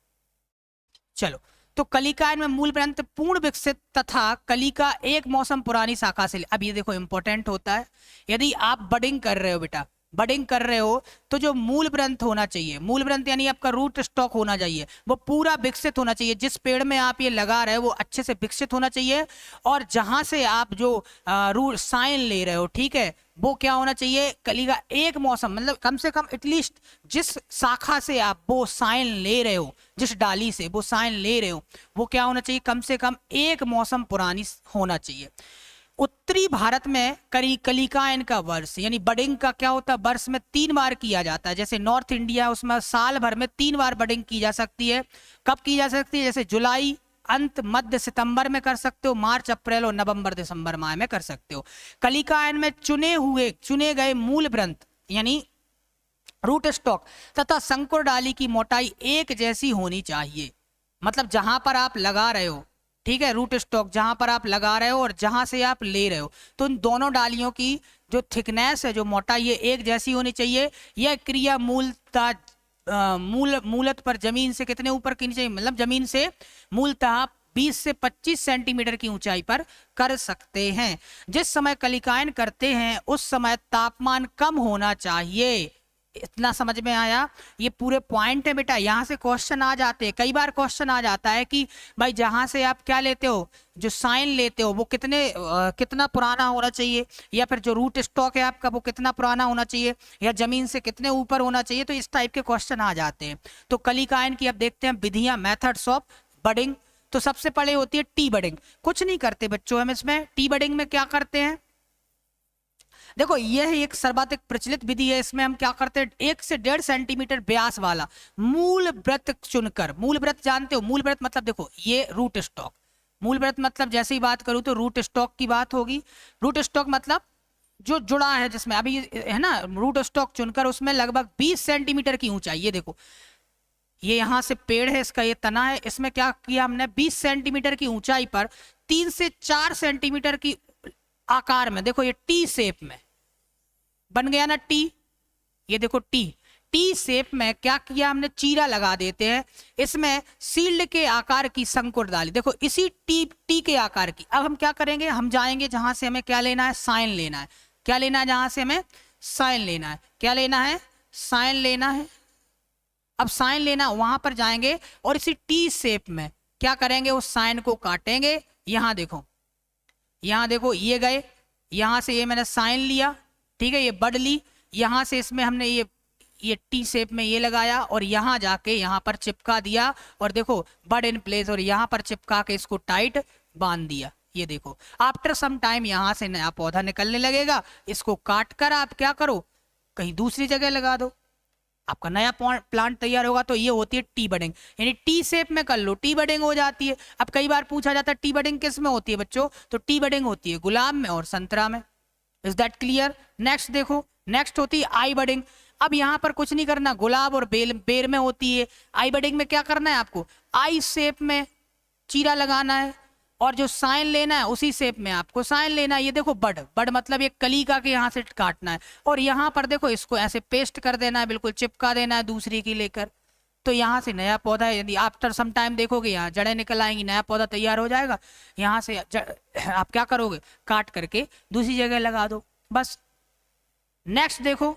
चलो, तो कलिकायन में मूल ग्रंथ पूर्ण विकसित तथा कलिका एक मौसम पुरानी शाखा से। अब ये देखो इंपॉर्टेंट होता है, यदि आप बडिंग कर रहे हो बेटा, बडिंग कर रहे हो तो जो मूल ग्रंथ होना चाहिए, मूल ग्रंथ यानी आपका रूट स्टॉक होना चाहिए, वो पूरा विकसित होना चाहिए। जिस पेड़ में आप ये लगा रहे हो वो अच्छे से विकसित होना चाहिए, और जहां से आप जो रूट साइन ले रहे हो, ठीक है, वो क्या होना चाहिए, कलिका एक मौसम, मतलब कम से कम एटलीस्ट जिस शाखा से आप वो साइन ले रहे हो, जिस डाली से वो साइन ले रहे हो, वो क्या होना चाहिए, कम से कम एक मौसम पुरानी होना चाहिए। उत्तरी भारत में कलिकायन का वर्ष यानी बडिंग का क्या होता है, वर्ष में 3 बार किया जाता है। जैसे नॉर्थ इंडिया, उसमें साल भर में 3 बार बडिंग की जा सकती है। कब की जा सकती है, जैसे जुलाई अंत, मध्य सितंबर में कर सकते हो, मार्च अप्रैल और नवंबर दिसंबर माह में कर सकते हो। कलिकायन में चुने गए मूल ग्रंथ यानी रूट स्टॉक तथा संकुर डाली की मोटाई एक जैसी होनी चाहिए। मतलब जहां पर आप लगा रहे हो, ठीक है, रूट स्टॉक जहां पर आप लगा रहे हो और जहां से आप ले रहे हो, तो इन दोनों डालियों की जो थिकनेस है, जो मोटाई, ये एक जैसी होनी चाहिए। यह क्रिया मूलत पर जमीन से कितने ऊपर की चाहिए, मतलब जमीन से मूलतः 20 से 25 सेंटीमीटर की ऊंचाई पर कर सकते हैं। जिस समय कलिकायन करते हैं उस समय तापमान कम होना चाहिए। इतना समझ में आया, ये पूरे पॉइंट है बेटा। यहाँ से क्वेश्चन आ जाते हैं, कई बार क्वेश्चन आ जाता है कि भाई जहां से आप क्या लेते हो, जो साइन लेते हो, वो कितना पुराना होना चाहिए, या फिर जो रूट स्टॉक है आपका वो कितना पुराना होना चाहिए, या जमीन से कितने ऊपर होना चाहिए। तो इस टाइप के क्वेश्चन आ जाते हैं। तो कलिकायन की अब देखते हैं विधियां, मेथड्स ऑफ बडिंग। तो सबसे पहले होती है टी बडिंग। कुछ नहीं करते बच्चों हम इसमें, टी बडिंग में क्या करते हैं, देखो यह एक सर्वाधिक प्रचलित विधि है। इसमें हम क्या करते हैं, 1 से 1.5 सेंटीमीटर व्यास वाला मूल व्रत चुनकर, मूल व्रत जानते हो, मूल व्रत मतलब देखो ये रूट स्टॉक, मूल व्रत मतलब जैसे ही बात करूं तो रूट स्टॉक की बात होगी। रूट स्टॉक मतलब जो जुड़ा है, जिसमें अभी है ना, रूट स्टॉक चुनकर उसमें लगभग 20 सेंटीमीटर की ऊंचाई, ये देखो ये यहां से पेड़ है, इसका ये तना है, इसमें क्या किया हमने, 20 सेंटीमीटर की ऊंचाई पर 3 से 4 सेंटीमीटर की आकार में, देखो ये टी शेप में बन गया ना टी, ये देखो टी शेप में क्या किया हमने, चीरा लगा देते हैं। इसमें सील्ड के आकार की संकुर डाली, देखो इसी टी के आकार की। अब हम क्या करेंगे, हम जाएंगे जहां से हमें क्या लेना है, साइन लेना है। क्या लेना है, जहां से हमें साइन लेना है, क्या लेना है, साइन लेना है। अब साइन लेना, वहां पर जाएंगे और इसी टी शेप में क्या करेंगे, उस साइन को काटेंगे। यहां देखो ये गए, यहां से ये मैंने साइन लिया, ठीक है, ये बड ली, यहां से इसमें हमने ये टी शेप में ये लगाया और यहां जाके यहां पर चिपका दिया, और देखो बड इन प्लेस, और यहां पर चिपका के इसको टाइट बांध दिया। ये देखो आफ्टर सम टाइम यहां से नया पौधा निकलने लगेगा। इसको काट कर आप क्या करो, कहीं दूसरी जगह लगा दो, आपका नया प्लांट तैयार होगा। तो ये होती है टी बडिंग, यानी टी शेप में कर लो, टी बडिंग हो जाती है। अब कई बार पूछा जाता है टी बडिंग किस में होती है बच्चों, तो टी बडिंग होती है गुलाब में और संतरा में। Is that clear. नेक्स्ट देखो, नेक्स्ट होती है आई बडिंग। अब यहां पर कुछ नहीं करना, गुलाब और बेर में होती है। आई बडिंग में क्या करना है आपको, आई शेप में चीरा लगाना है, और जो साइन लेना है उसी शेप में आपको साइन लेना है। ये देखो बड, बड मतलब ये कलिका के यहाँ से काटना है, और यहाँ पर देखो इसको ऐसे पेस्ट कर देना है, बिल्कुल चिपका देना है दूसरी की लेकर। तो यहाँ से नया पौधा है, यदि आफ्टर सम टाइम देखोगे यहाँ जड़ें निकल आएंगी, नया पौधा तैयार हो जाएगा। यहाँ से आप क्या करोगे, काट करके दूसरी जगह लगा दो, बस। नेक्स्ट देखो,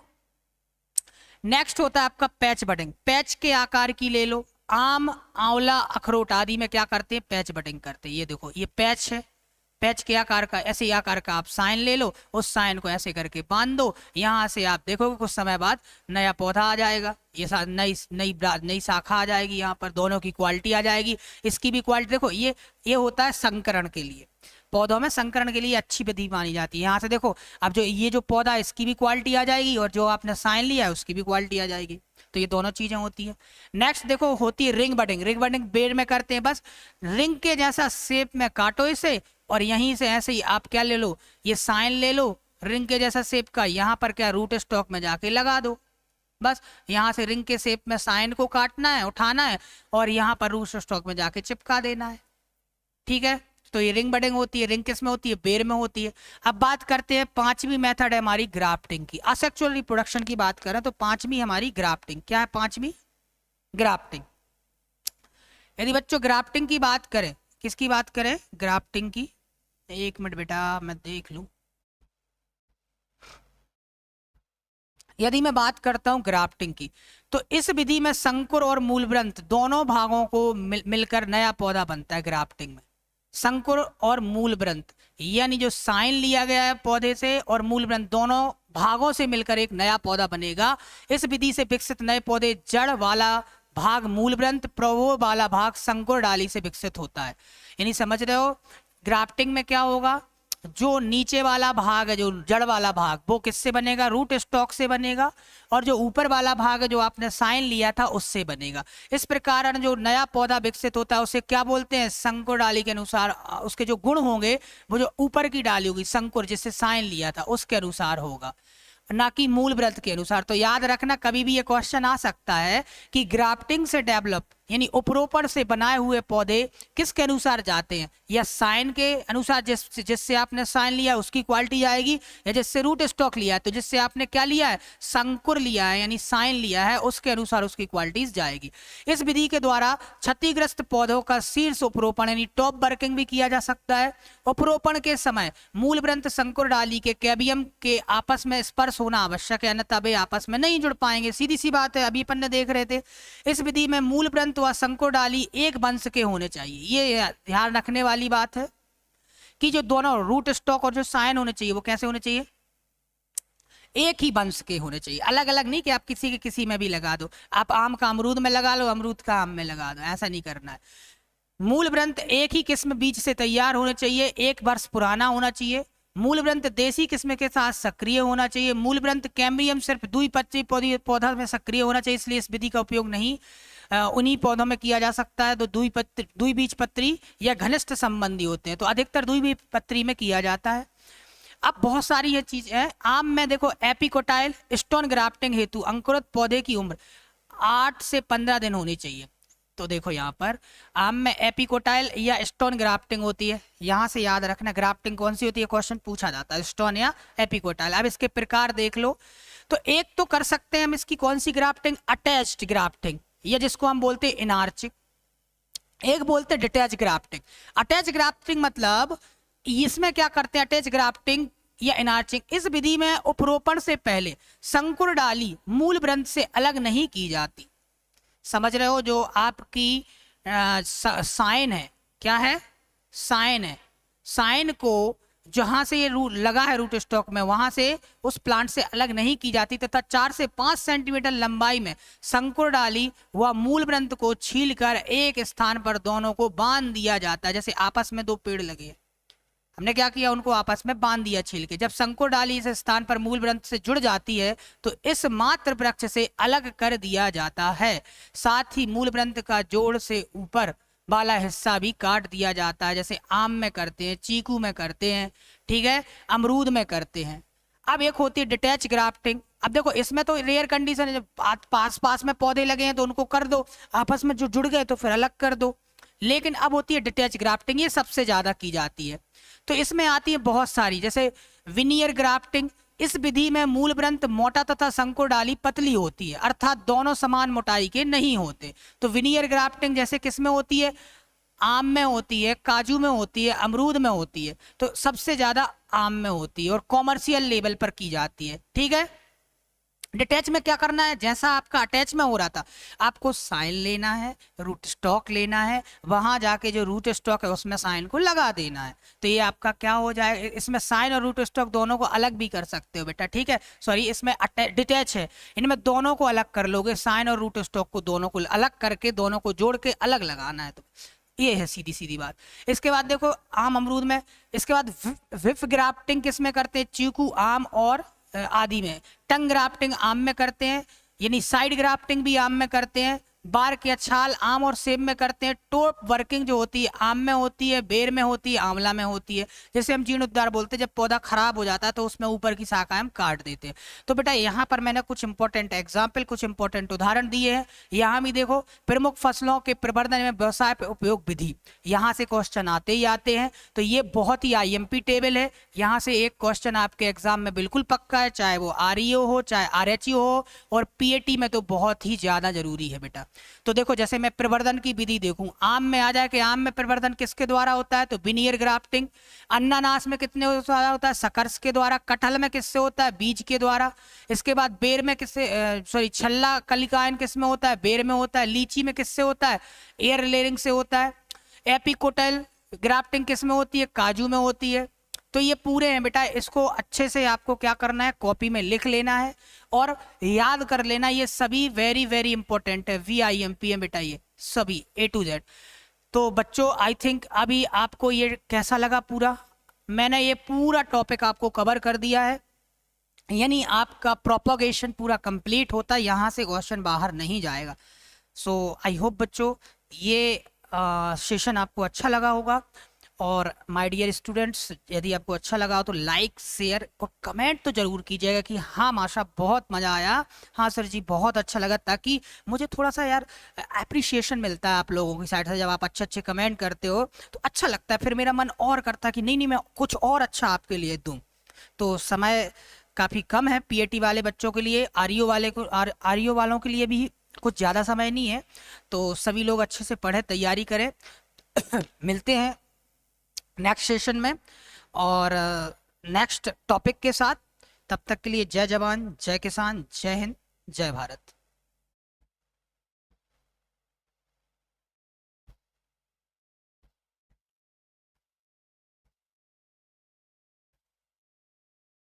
नेक्स्ट होता है आपका पैच बडिंग। पैच के आकार की ले लो, आम, आंवला, अखरोट आदि में क्या करते हैं, पैच बडिंग करते हैं। ये देखो ये पैच है, पैच के आकार का, ऐसे ही आकार का आप साइन ले लो, उस साइन को ऐसे करके बांध दो। यहाँ से आप देखोगे कुछ समय बाद नया पौधा आ जाएगा, ये नई नई नई शाखा आ जाएगी, यहाँ पर दोनों की क्वालिटी आ जाएगी। इसकी भी क्वालिटी देखो, ये होता है संकरण के लिए, पौधों में संकरण के लिए अच्छी विधि मानी जाती है। यहाँ से देखो अब जो ये जो पौधा है इसकी भी क्वालिटी आ जाएगी, और जो आपने साइन लिया है उसकी भी क्वालिटी आ जाएगी। तो ये दोनों चीजें होती है। नेक्स्ट देखो होती है ring budding. Ring budding bed में करते हैं, बस रिंग के जैसा शेप में काटो इसे, और यहीं से ऐसे ही आप क्या ले लो, ये साइन ले लो रिंग के जैसा शेप का, यहाँ पर क्या रूट स्टॉक में जाके लगा दो, बस। यहाँ से रिंग के शेप में साइन को काटना है, उठाना है, और यहाँ पर रूट स्टॉक में जाके चिपका देना है, ठीक है। तो ये रिंग बडिंग होती है। रिंग किस में होती है, बेर में होती है। अब बात करते हैं पांचवी मेथड है हमारी ग्राफ्टिंग की। असेक्सुअल रिप्रोडक्शन की बात करें तो पांचवी हमारी ग्राफ्टिंग। क्या है पांचवी, ग्राफ्टिंग। यदि बच्चों ग्राफ्टिंग की बात करें, किसकी बात करें, ग्राफ्टिंग की, एक मिनट बेटा मैं देख लूं। यदि मैं बात करता हूं ग्राफ्टिंग की, तो इस विधि में संकुर और मूलवृंत दोनों भागों को मिलकर नया पौधा बनता है। ग्राफ्टिंग में संकुर और मूलवृंत, यानी जो साइन लिया गया है पौधे से और मूलवृंत दोनों भागों से मिलकर एक नया पौधा बनेगा। इस विधि से विकसित नए पौधे जड़ वाला भाग मूलवृंत, प्रवो वाला भाग संकुर डाली से विकसित होता है। यानी समझ रहे हो, ग्राफ्टिंग में क्या होगा, जो नीचे वाला भाग है, जो जड़ वाला भाग, वो किससे बनेगा, रूट स्टॉक से बनेगा, और जो ऊपर वाला भाग है जो आपने साइन लिया था उससे बनेगा। इस प्रकार जो नया पौधा विकसित होता है उसे क्या बोलते हैं, संकुर डाली के अनुसार उसके जो गुण होंगे, वो जो ऊपर की डाली होगी संकुर जिससे साइन लिया था उसके अनुसार होगा, ना कि मूल व्रत के अनुसार। तो याद रखना, कभी भी ये क्वेश्चन आ सकता है कि ग्राफ्टिंग से डेवलप यानी उपरोपण से बनाए हुए पौधे किसके अनुसार जाते हैं, या साइन के अनुसार, जिससे आपने साइन लिया उसकी क्वालिटी आएगी, या जिससे रूट स्टॉक लिया है, तो जिससे आपने क्या लिया है, संकुर लिया है यानी साइन लिया है, उसके अनुसार उसकी क्वालिटीज जाएगी। इस विधि के द्वारा क्षतिग्रस्त पौधों का शीर्ष उपरोपण यानी टॉप वर्किंग भी किया जा सकता है। उपरोपण के समय मूल व्रंत संकुर डाली के कैबियम के आपस में स्पर्श होना आवश्यक है, अन्यथा वे आपस में नहीं जुड़ पाएंगे। सीधी सी बात है, अभी अपन ने देख रहे थे। इस विधि में मूल व्रंत व संकुर डाली एक वंश के होने चाहिए। ये ध्यान रखने वाली बात है कि जो दोनों रूट स्टॉक और जो साइन होने चाहिए वो कैसे होने चाहिए, एक ही वंश के होने चाहिए, अलग अलग नहीं कि आप किसी के किसी में भी लगा दो, आप आम का अमरूद में लगा लो, अमरूद का आम में लगा दो, ऐसा नहीं करना है। मूल व्रंत एक ही किस्म बीज से तैयार होने चाहिए, 1 वर्ष पुराना होना चाहिए। मूल व्रंत देसी किस्म के साथ सक्रिय होना चाहिए। मूल व्रंत कैम्बियम सिर्फ द्विपत्री पौधा में सक्रिय होना चाहिए, इसलिए इस विधि का उपयोग नहीं उन्हीं पौधों में किया जा सकता है तो द्विबीजपत्री या घनिष्ठ संबंधी होते हैं, तो अधिकतर द्विबीजपत्री में किया जाता है। अब बहुत सारी ये चीज है। आम में देखो एपिकोटाइल स्टोन ग्राफ्टिंग हेतु अंकुरित पौधे की उम्र 8 से 15 दिन होनी चाहिए। तो देखो यहाँ पर आम में एपिकोटाइल या स्टोन ग्राफ्टिंग होती है। यहाँ से याद रखना ग्राफ्टिंग कौन सी होती है, क्वेश्चन पूछा जाता है, स्टोन या एपिकोटाइल। अब इसके प्रकार देख लो, तो एक तो कर सकते हैं हम इसकी कौन सी ग्राफ्टिंग, अटैच्ड ग्राफ्टिंग, या जिसको हम बोलते हैं इनार्चिक, एक बोलते हैं डिटैच ग्राफ्टिंग। अटैच ग्राफ्टिंग मतलब इसमें क्या करते हैं, अटैच ग्राफ्टिंग या इनार्चिंग, इस विधि में उपरोपण से पहले संकुर डाली मूल व्रंत से अलग नहीं की जाती। समझ रहे हो, जो आपकी साइन है, क्या है, साइन है, साइन को जहां से ये रूट लगा है रूट स्टॉक में, वहां से उस प्लांट से अलग नहीं की जाती तथा 4 से 5 सेंटीमीटर लंबाई में संकुर डाली व मूल व्रंत को छीलकर एक स्थान पर दोनों को बांध दिया जाता है। जैसे आपस में 2 पेड़ लगे, हमने क्या किया, उनको आपस में बांध दिया छील के। जब संकुर डाली इस स्थान पर मूल व्रंत से जुड़ जाती है तो इस मात्र वृक्ष से अलग कर दिया जाता है। साथ ही मूल व्रंत का जोड़ से ऊपर वाला हिस्सा भी काट दिया जाता है, जैसे आम में करते हैं, चीकू में करते हैं, ठीक है, अमरूद में करते हैं। अब एक होती है डिटैच ग्राफ्टिंग। अब देखो इसमें तो रेयर कंडीशन है, जब पास पास में पौधे लगे हैं तो उनको कर दो, आपस में जो जुड़ गए तो फिर अलग कर दो। लेकिन अब होती है डिटैच ग्राफ्टिंग, ये सबसे ज्यादा की जाती है। तो इसमें आती है बहुत सारी, जैसे विनियर ग्राफ्टिंग। इस विधि में मूल ग्रंथ मोटा तथा संकुर डाली पतली होती है, अर्थात दोनों समान मोटाई के नहीं होते। तो विनियर ग्राफ्टिंग जैसे किस में होती है, आम में होती है, काजू में होती है, अमरूद में होती है। तो सबसे ज्यादा आम में होती है और कॉमर्शियल लेवल पर की जाती है, ठीक है। डिटैच में क्या करना है, जैसा आपका अटैच में हो रहा था, आपको साइन लेना है, रूट स्टॉक लेना है, वहां जाके जो रूट स्टॉक है उसमें साइन को लगा देना है। तो ये आपका क्या हो जाए, इसमें साइन और रूट स्टॉक दोनों को अलग भी कर सकते हो बेटा, ठीक है। सॉरी, इसमें डिटैच है, इनमें दोनों को अलग कर लोगे, साइन और रूट स्टॉक को दोनों को अलग करके दोनों को जोड़ के अलग लगाना है। तो ये है सीधी सीधी बात। इसके बाद देखो आम अमरूद में, इसके बाद विफ ग्राफ्टिंग किस में करते हैं, चीकू, आम और आदि में। टंग ग्राफ्टिंग आम में करते हैं, यानी साइड ग्राफ्टिंग भी आम में करते हैं। बार्क या छाल आम और सेब में करते हैं। टॉप वर्किंग जो होती है आम में होती है, बेर में होती है, आंवला में होती है। जैसे हम जीर्णोद्धार बोलते हैं, जब पौधा खराब हो जाता है तो उसमें ऊपर की शाखा हम काट देते हैं। तो बेटा यहाँ पर मैंने कुछ इंपॉर्टेंट एग्जाम्पल, कुछ इंपॉर्टेंट उदाहरण दिए हैं। यहाँ भी देखो, प्रमुख फसलों के प्रवर्धन में व्यवसाय पे उपयोग विधि, यहाँ से क्वेश्चन आते ही आते हैं। तो ये बहुत ही आईएमपी टेबल है, यहाँ से एक क्वेश्चन आपके एग्जाम में बिल्कुल पक्का है, चाहे वो आरईओ हो चाहे आरएचईओ हो, और पीएटी में तो बहुत ही ज्यादा जरूरी है बेटा। तो देखो जैसे मैं प्रवर्धन की विधि देखूं, आम में आ जाए कि आम में प्रवर्धन किसके द्वारा होता है, तो विनियर ग्राफ्टिंग। अनानास में कितने द्वारा होता है, सकर्स के द्वारा। कटहल में किससे होता है, बीज के द्वारा। इसके बाद बेर में किससे, सॉरी छल्ला कलिकायन किस में होता है, बेर में होता है। लीची में किससे होता है, एयर लेयरिंग से होता है। एपिकोटल ग्राफ्टिंग किस में होती है, काजू में होती है। तो ये पूरे हैं बेटा, इसको अच्छे से आपको क्या करना है, कॉपी में लिख लेना है और याद कर लेना। ये सभी वेरी वेरी इंपॉर्टेंट है, VIMP है बेटा, ये सभी A to Z। तो बच्चों आई थिंक अभी आपको ये कैसा लगा, पूरा मैंने ये पूरा टॉपिक आपको कवर कर दिया है, यानी आपका प्रोपोगेशन पूरा कंप्लीट होता है, यहाँ से क्वेश्चन बाहर नहीं जाएगा। सो आई होप बच्चों ये सेशन आपको अच्छा लगा होगा। और माय डियर स्टूडेंट्स, यदि आपको अच्छा लगा हो तो लाइक, शेयर और कमेंट तो जरूर कीजिएगा कि हाँ माशा बहुत मज़ा आया, हाँ सर जी बहुत अच्छा लगा, ताकि मुझे थोड़ा सा यार अप्रिसिएशन मिलता है आप लोगों की साइड से। जब आप अच्छे अच्छे कमेंट करते हो तो अच्छा लगता है, फिर मेरा मन और करता है कि नहीं नहीं मैं कुछ और अच्छा आपके लिए दूँ। तो समय काफ़ी कम है पीएटी वाले बच्चों के लिए, आरईओ वालों के लिए भी कुछ ज़्यादा समय नहीं है। तो सभी लोग अच्छे से पढ़ें, तैयारी करें। मिलते हैं नेक्स्ट सेशन में और नेक्स्ट टॉपिक के साथ। तब तक के लिए जय जवान, जय किसान, जय हिंद, जय भारत।